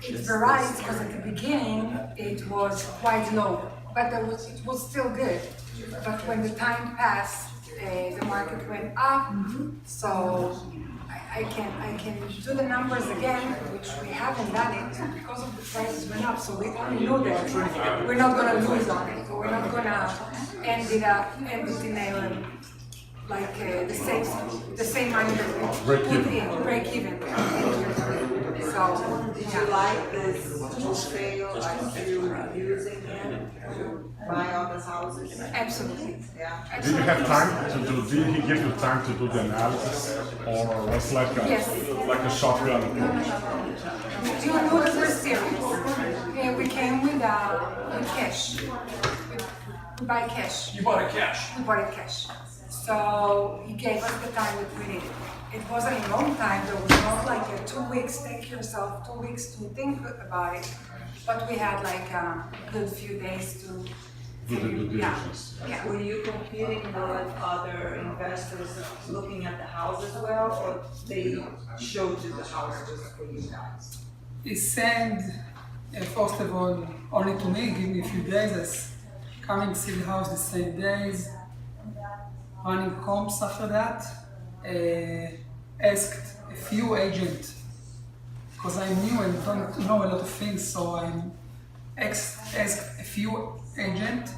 C: It varies because at the beginning it was quite low, but it was still good. But when the time passed, the market went up, so I can do the numbers again, which we haven't done it because of the prices went up. So we only know that we're not gonna lose on it, or we're not gonna end it in a like the same money that we put in, break even. So
I: Did you like this wholesale, like you using them to buy all these houses?
C: Absolutely.
I: Yeah.
K: Did you have time to do, did he give you time to do the analysis? Or was like a shotgun approach?
C: Do the first series. We came with cash. We buy cash.
A: You bought it cash.
C: We bought it cash. So he gave us the time that we needed. It wasn't a long time. There was not like a 2 weeks. Take yourself 2 weeks to think about it. But we had like a good few days to. Yeah.
I: Were you competing with other investors looking at the house as well, or they showed you the house just for you guys?
B: He sent, first of all, only to me, give me a few days, as coming to see the house the same days, running comps after that, asked a few agents, because I knew and don't know a lot of things, so I asked a few agents.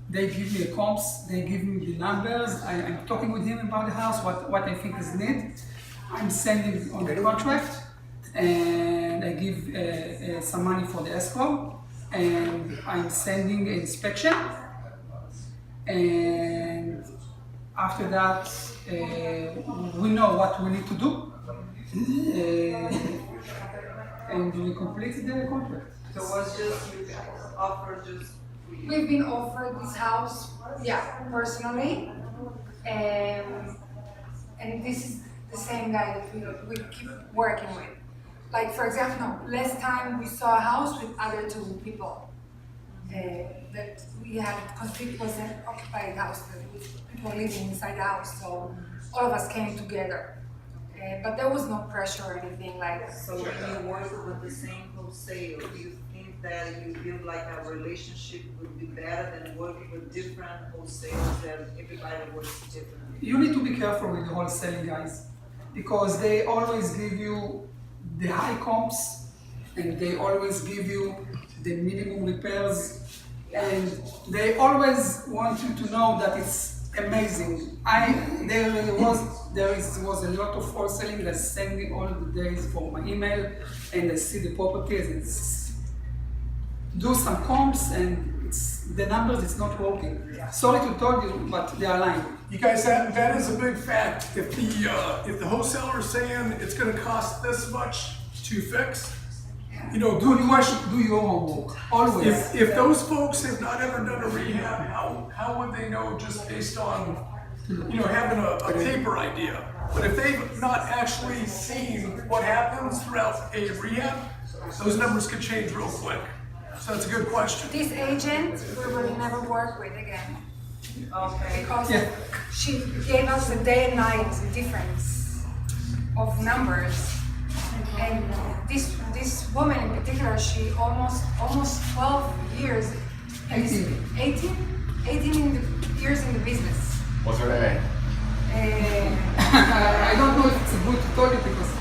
B: They give me the comps, they give me the numbers, I'm talking with him about the house, what I think is need. I'm sending on the contract, and I give some money for the escrow, and I'm sending an inspection, and after that, we know what we need to do, and we complete the contract.
I: So was just you guys offered just?
C: We've been offered this house, personally. and this is the same guy that we keep working with. Like, for example, last time we saw a house with other two people that we had, because it was an occupied house, with people living inside the house, so all of us came together. But there was no pressure or anything like that.
I: So when you work with the same wholesale, do you think that you feel like a relationship would be better than working with different wholesalers that everybody works differently?
B: You need to be careful with the wholesaling guys, because they always give you the high comps and they always give you the minimum repairs, and they always want you to know that it's amazing. There was a lot of wholesaling that send me all the days for my email, and I see the properties and do some comps, and the numbers it's not working. Sorry to tell you, but they are lying.
A: You guys, that is a big fact. If the wholesaler is saying it's gonna cost this much to fix, you know,
B: Do your homework, always.
A: if those folks have not ever done a rehab, how would they know just based on, you know, having a paper idea? But if they've not actually seen what happens throughout a rehab, those numbers could change real quick. So that's a good question.
C: This agent, we will never work with again.
I: Okay.
C: Because she gave us a day and night difference of numbers. And this woman in particular, she almost 12 years, 18 years in the business.
P: What's her name?
B: I don't know if it's good to tell you because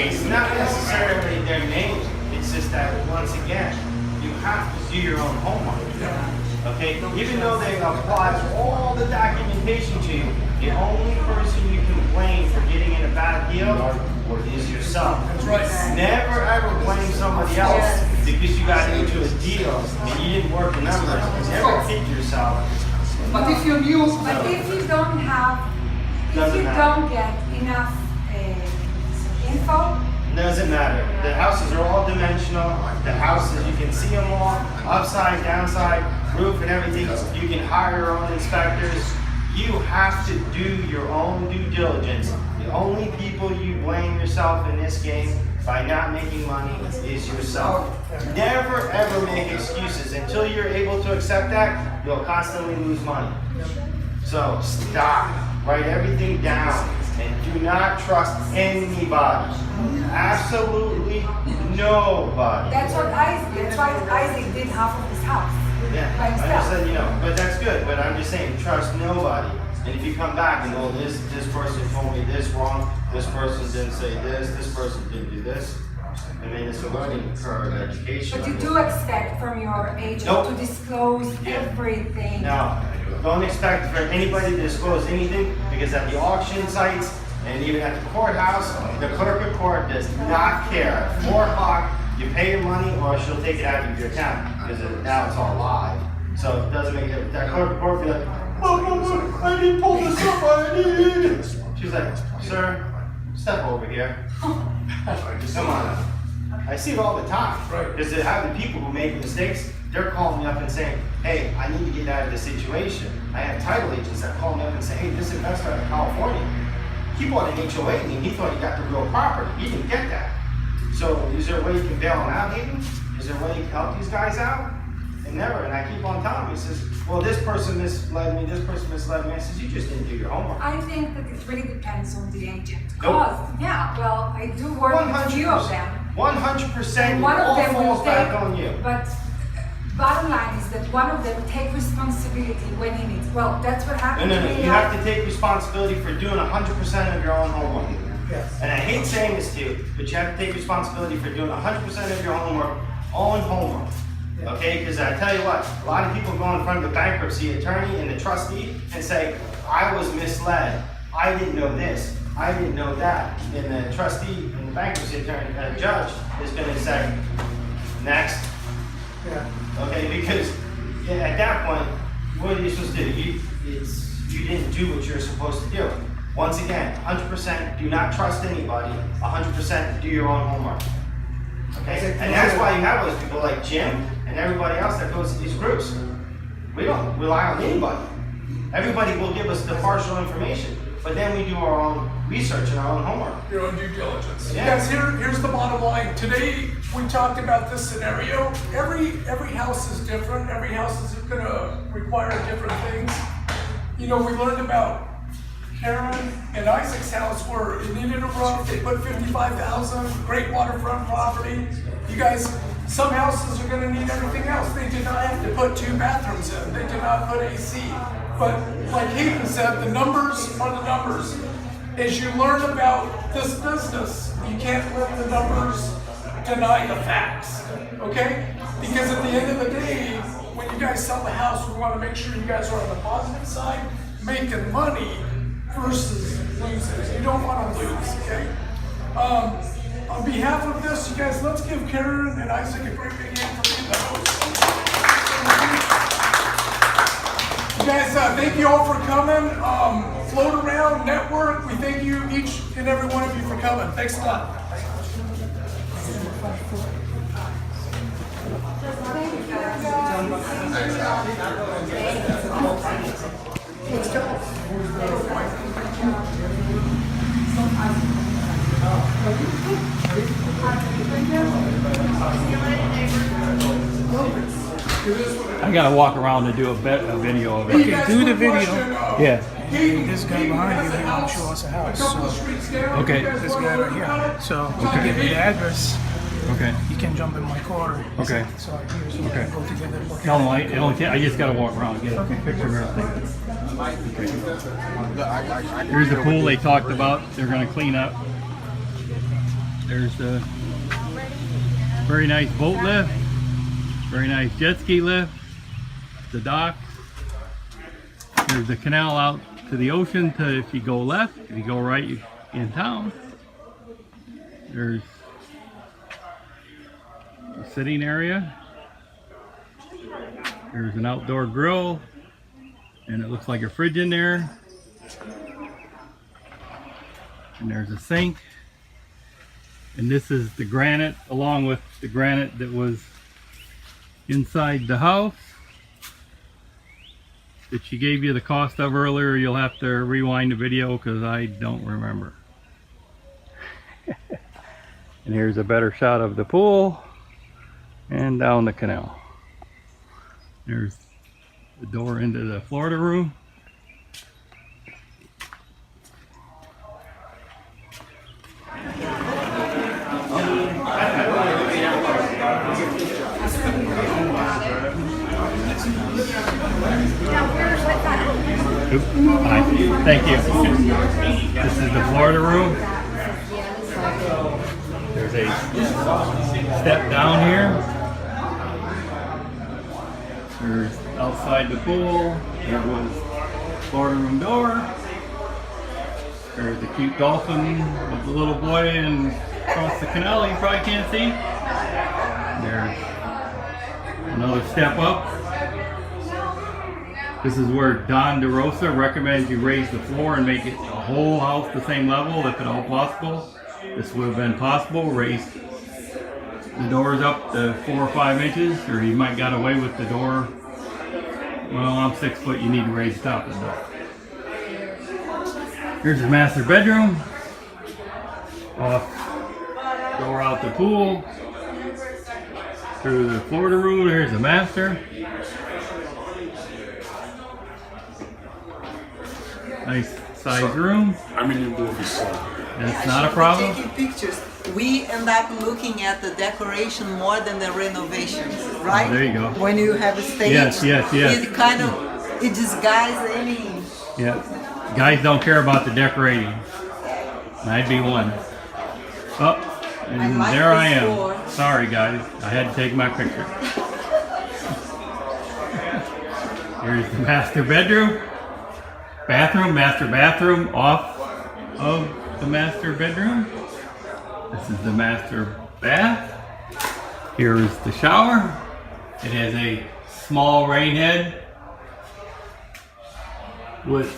O: It's not necessarily their name, it's just that, once again, you have to do your own homework. Okay, even though they apply all the documentation to you, the only person you can blame for getting in a bad deal is yourself.
A: That's right.
O: Never ever blame somebody else because you got into a deal and you didn't work the numbers. Never kid yourself.
B: But if you knew,
C: But if you don't get enough info,
O: Doesn't matter. The houses are all dimensional. The houses, you can see them all, upside, downside, roof and everything. You can hire your own inspectors. You have to do your own due diligence. The only people you blame yourself in this game by not making money is yourself. Never ever make excuses. Until you're able to accept that, you'll constantly lose money. So stop. Write everything down. And do not trust anybody. Absolutely nobody.
C: that's why Isaac did half of his house
O: Yeah,
C: by
O: I just
C: himself.
O: said, you know, but that's good, but I'm just saying, trust nobody. And if you come back and, oh, this person told me this wrong, this person didn't say this person didn't do this, I mean, it's a learning curve, education.
C: But you do expect from your agent
O: Nope.
C: to disclose everything.
O: No, don't expect for anybody to disclose anything, because at the auction sites, and even at the courthouse, the clerk of court does not care. At 4 o'clock, you pay your money, or she'll take it out of your account, because now it's all live. So it doesn't make it, that clerk of court be like, oh, I didn't pull this up, I did. She's like, sir, step over here. Come on. I see it all the time.
A: Right.
O: Because they have the people who make mistakes, they're calling me up and saying, hey, I need to get out of this situation. I have title agents that call me up and say, hey, this investor out of California, he bought an HOA and he thought he got the real property. He didn't get that. So is there a way you can bail him out, Hayden? Is there a way you can help these guys out? And never. And I keep on telling him, he says, well, this person misled me, this person misled me. I says, you just didn't do your homework.
C: I think that it really depends on the agent.
O: Nope.
C: Because, yeah, well, I do work with a few of them.
O: 100%,
C: And
O: it
C: one of
O: all
C: them will
O: falls back
C: take,
O: on you.
C: but bottom line is that one of them take responsibility when he needs. Well, that's what
O: No,
C: happened
O: no,
C: to
O: no.
C: me.
O: You have to take responsibility for doing 100% of your own homework.
H: Yes.
O: And I hate saying this to you, but you have to take responsibility for doing 100% of your homework, own homework. Okay? Because I tell you what, a lot of people go in front of the bankruptcy attorney and the trustee and say, I was misled. I didn't know this. I didn't know that. And the trustee and the bankruptcy attorney, judge, is going to say, next.
H: Yeah.
O: Okay, because at that point, what are you supposed to do? You didn't do what you're supposed to do. Once again, 100% do not trust anybody. 100% do your own homework. Okay, and that's why you have those people like Jim and everybody else that goes to these groups. We don't rely on anybody. Everybody will give us the partial information. but then we do our own research and our own homework.
A: Your own due diligence.
O: Yeah.
A: Guys, here's the bottom line. Today, we talked about this scenario. Every house is different. Every house is gonna require different things. You know, we learned about Karen and Isaac's house where it needed a roof. They put 55,000, great waterfront property. You guys, some houses are gonna need everything else. They did not have to put 2 bathrooms in. They did not put AC. But like Hayden said, the numbers are the numbers. As you learn about this business, you can't let the numbers deny the facts, okay? Because at the end of the day, when you guys sell the house, we wanna make sure you guys are on the positive side, making money versus losing. You don't wanna lose, okay? On behalf of this, you guys, let's give Karen and Isaac a great big hand for being the host. You guys, thank you all for coming. Float around, network. We thank you, each and every one of you, for coming. Thanks a lot.
N: I gotta walk around and do a video of it.
F: Okay, do the video.
N: Yeah.
F: This guy behind you, he will show us a house. So,
N: Okay.
F: this guy right here. So, I'll give you the address.
N: Okay.
F: You can jump in my car.
N: Okay.
F: So, here, so we
N: Okay.
F: can go together.
N: Tell them I just gotta walk around and get a picture of everything. Here's the pool they talked about. They're gonna clean up. There's the very nice boat lift. Very nice jet ski lift. The dock. There's the canal out to the ocean to if you go left, if you go right you're in town. There's a sitting area. There's an outdoor grill and it looks like a fridge in there. And there's a sink. And this is the granite along with the granite that was inside the house that she gave you the cost of earlier. You'll have to rewind the video because I don't remember. And here's a better shot of the pool and down the canal. There's the door into the Florida room. Oops. Hi. Thank you. This is the Florida room. There's a step down here. There's outside the pool. There was Florida room door. There's the cute dolphin with the little boy and across the canal you probably can't see. There's another step up. This is where Don DeRosa recommends you raise the floor and make it the whole house the same level if at all possible. This would have been possible. Raise the doors up to 4 or 5 inches, or you might got away with the door. Well, I'm 6 foot, you need to raise the top of the door. Here's the master bedroom. Door out the pool. Through the Florida room, here's the master. Nice size room.
K: I'm in the movie, so.
N: That's not a problem.
I: Taking pictures. We end up looking at the decoration more than the renovations, right?
N: Oh, there you go.
I: When you have a stage,
N: Yes.
I: it kind of, it disguises any.
N: Yeah. Guys don't care about the decorating. I'd be one. Oh, and
I: like
N: there I
I: this
N: am.
I: floor.
N: Sorry guys, I had to take my picture. Here's the master bedroom. Master bathroom off of the master bedroom. This is the master bath. Here is the shower. It has a small rain head with,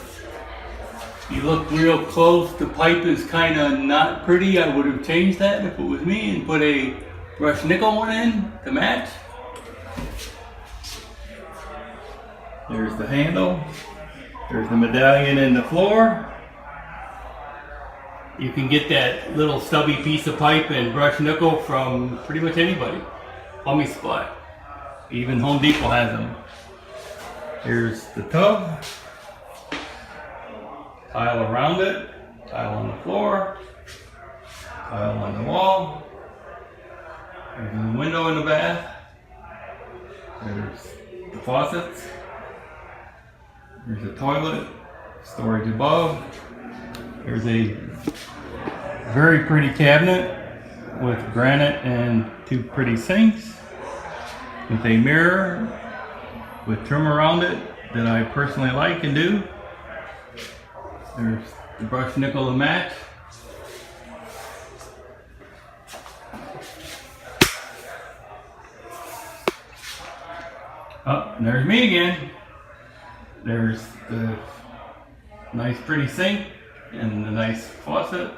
N: you look real close, the pipe is kind of not pretty. I would have changed that if it was me and put a brushed nickel one in to match. There's the handle. There's the medallion in the floor. You can get that little stubby piece of pipe and brushed nickel from pretty much anybody. Plumbing supply. Even Home Depot has them. Here's the tub. Tile around it. Tile on the floor. Tile on the wall. There's a window in the bath. There's the faucets. There's a toilet. Storage above. There's a very pretty cabinet with granite and 2 pretty sinks with a mirror with trim around it that I personally like and do. There's the brushed nickel to match. Oh, and there's me again. There's the nice pretty sink and the nice faucet.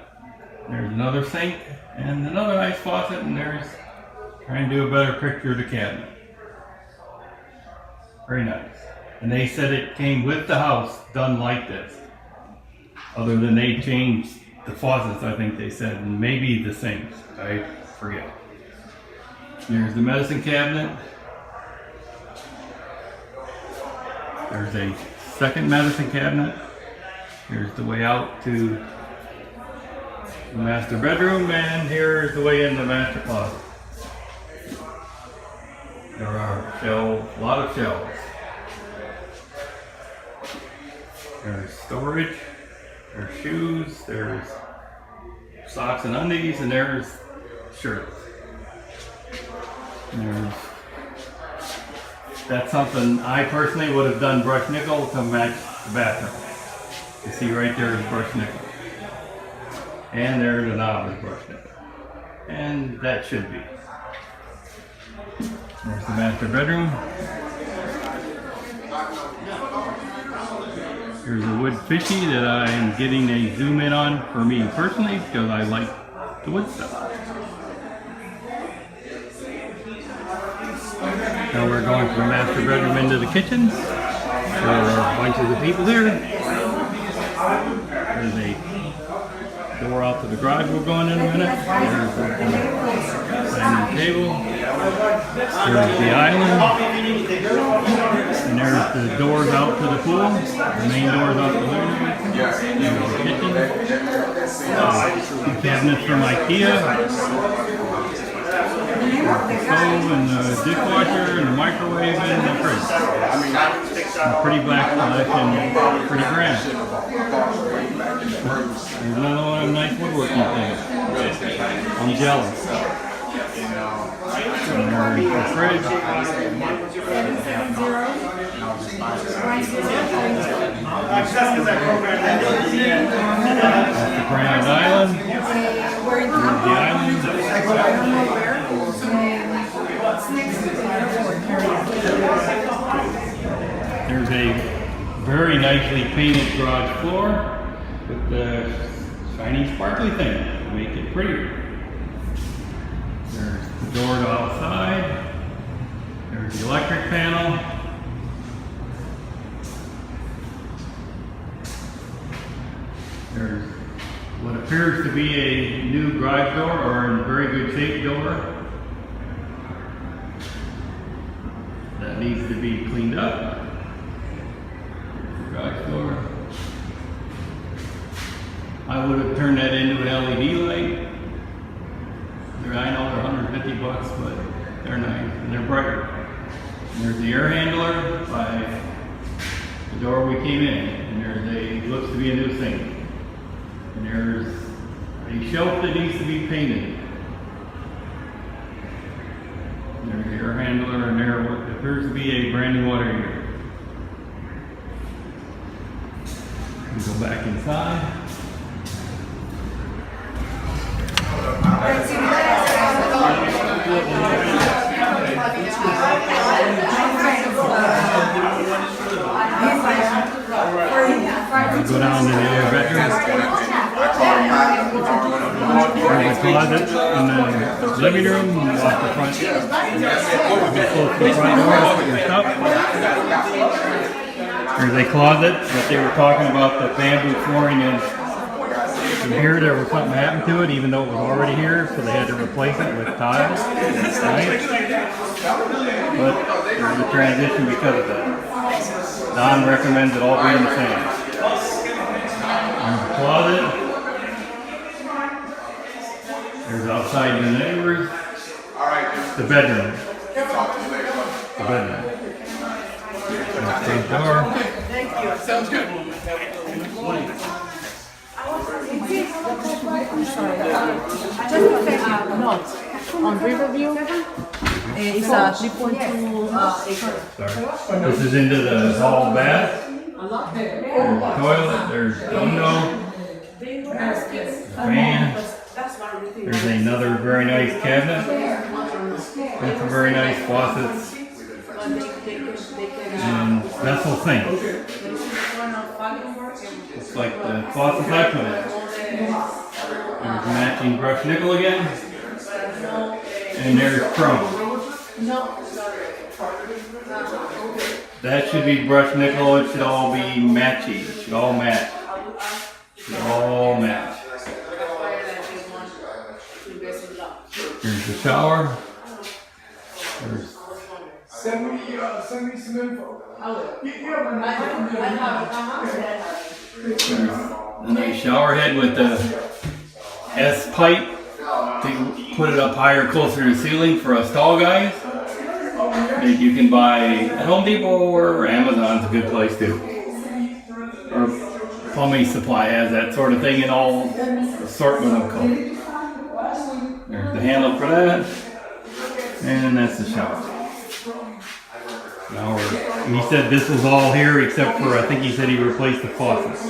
N: There's another sink and another nice faucet, and there's trying to do a better picture of the cabinet. Very nice. And they said it came with the house done like this. Other than they changed the faucets, I think they said, and maybe the sinks. I forget. There's the medicine cabinet. There's a second medicine cabinet. Here's the way out to the master bedroom, and here's the way in the master closet. There are a lot of shelves. There's storage, there's shoes, there's socks and undies, and there's shirts. And that's something I personally would have done brushed nickel to match the bathroom. You see right there is brushed nickel. And there the knob is brushed nickel. And that should be. There's the master bedroom. Here's a wood fishy that I'm getting a zoom in on for me personally because I like the wood stuff. Now we're going from the master bedroom into the kitchen. There are bunches of people here. There's a door out to the garage we're going in a minute. There's the dining table. There's the island. And there's the doors out to the pool. The main doors out to the living room. There's the kitchen. The cabinets from IKEA. The stove and the dishwasher and the microwave and the fridge. And pretty black collection, pretty grand. There's another one of them nice woodworking things. I'm jealous. And there's the fridge. That's the Grand Island. There's the island. There's a very nicely painted garage floor with the shiny sparkly thing to make it prettier. There's the door to outside. There's the electric panel. There's what appears to be a new garage door or in very good shape door. That needs to be cleaned up. Garage door. I would have turned that into an LED light. I know they're $150, but they're nice and they're brighter. And there's the air handler by the door we came in, and there's looks to be a new sink. And there's a shelf that needs to be painted. There's the air handler, and there appears to be a brand new water heater. We go back inside. Go down to the other bedroom. There's a closet in the living room. Off the front. Close the front door. Put your stuff. There's a closet that they were talking about the bamboo flooring in. From here, there was something happened to it, even though it was already here, so they had to replace it with tile. Right? But there's a transition because of that. Don recommends it all being the same. There's the closet. There's outside the neighbors. The bedroom. The bedroom. Front door.
A: Thank you. Sounds good.
Q: Just a note on Riverview. It's 3.2 acres.
N: This is into the hall bath. There's the toilet. There's the window. Fan. There's another very nice cabinet. With some very nice faucets. And vessel sink. Looks like the faucets I put in. There's matching brushed nickel again. And there's chrome. That should be brushed nickel. It should all be matchy. It should all match. It should all match. Here's the shower. There's
A: Send me some info.
N: a nice shower head with the S pipe to put it up higher, closer to the ceiling for us tall guys. That you can buy at Home Depot or Amazon's a good place too. Or Plumbing Supply has that sort of thing in all assortment of colors. There's the handle for that, and that's the shower. Now he said this was all here except for, I think he said he replaced the faucets.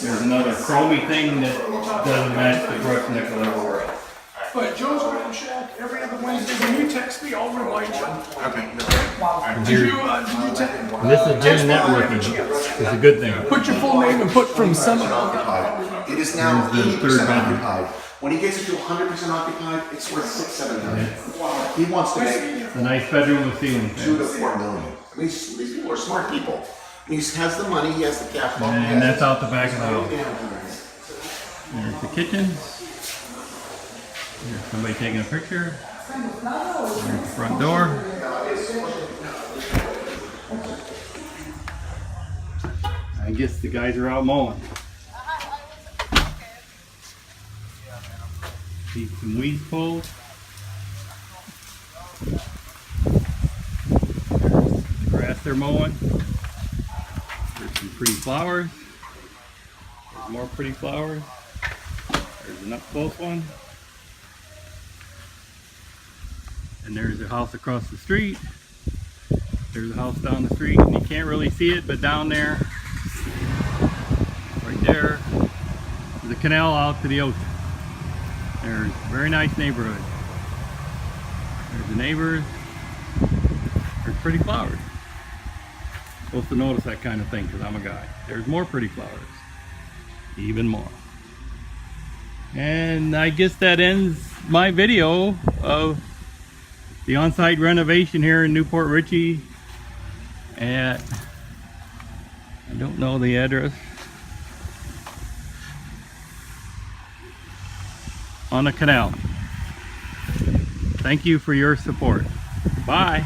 N: There's another chromey thing that doesn't match the brushed nickel everywhere else.
A: But Joe's Garden Shack every other Wednesday. When you text me, I'll remind you.
D: Okay.
A: Did you text?
N: This is Gen networking. It's a good thing.
A: Put your full name and put from Seminole.
D: It is now
N: Here's the
D: 80%
N: third bedroom.
D: occupied. When he gets it to 100% occupied, it's worth $6-7 million. He wants to make
N: It's a nice bedroom with ceiling
D: $2 to
N: fan.
D: $4 million. I mean, these people are smart people. He has the money, he has the cash flow.
N: And that's out the back of the house. There's the kitchen. There's somebody taking a picture. There's the front door. I guess the guys are out mowing. See some weeds pulled. There's the grass they're mowing. There's some pretty flowers. There's more pretty flowers. There's an up close one. And there's a house across the street. There's a house down the street, and you can't really see it, but down there, right there, there's a canal out to the ocean. There's a very nice neighborhood. There's the neighbors. There's pretty flowers. Supposed to notice that kind of thing because I'm a guy. There's more pretty flowers. Even more. And I guess that ends my video of the on-site renovation here in Newport Richey at, I don't know the address, on a canal. Thank you for your support. Bye.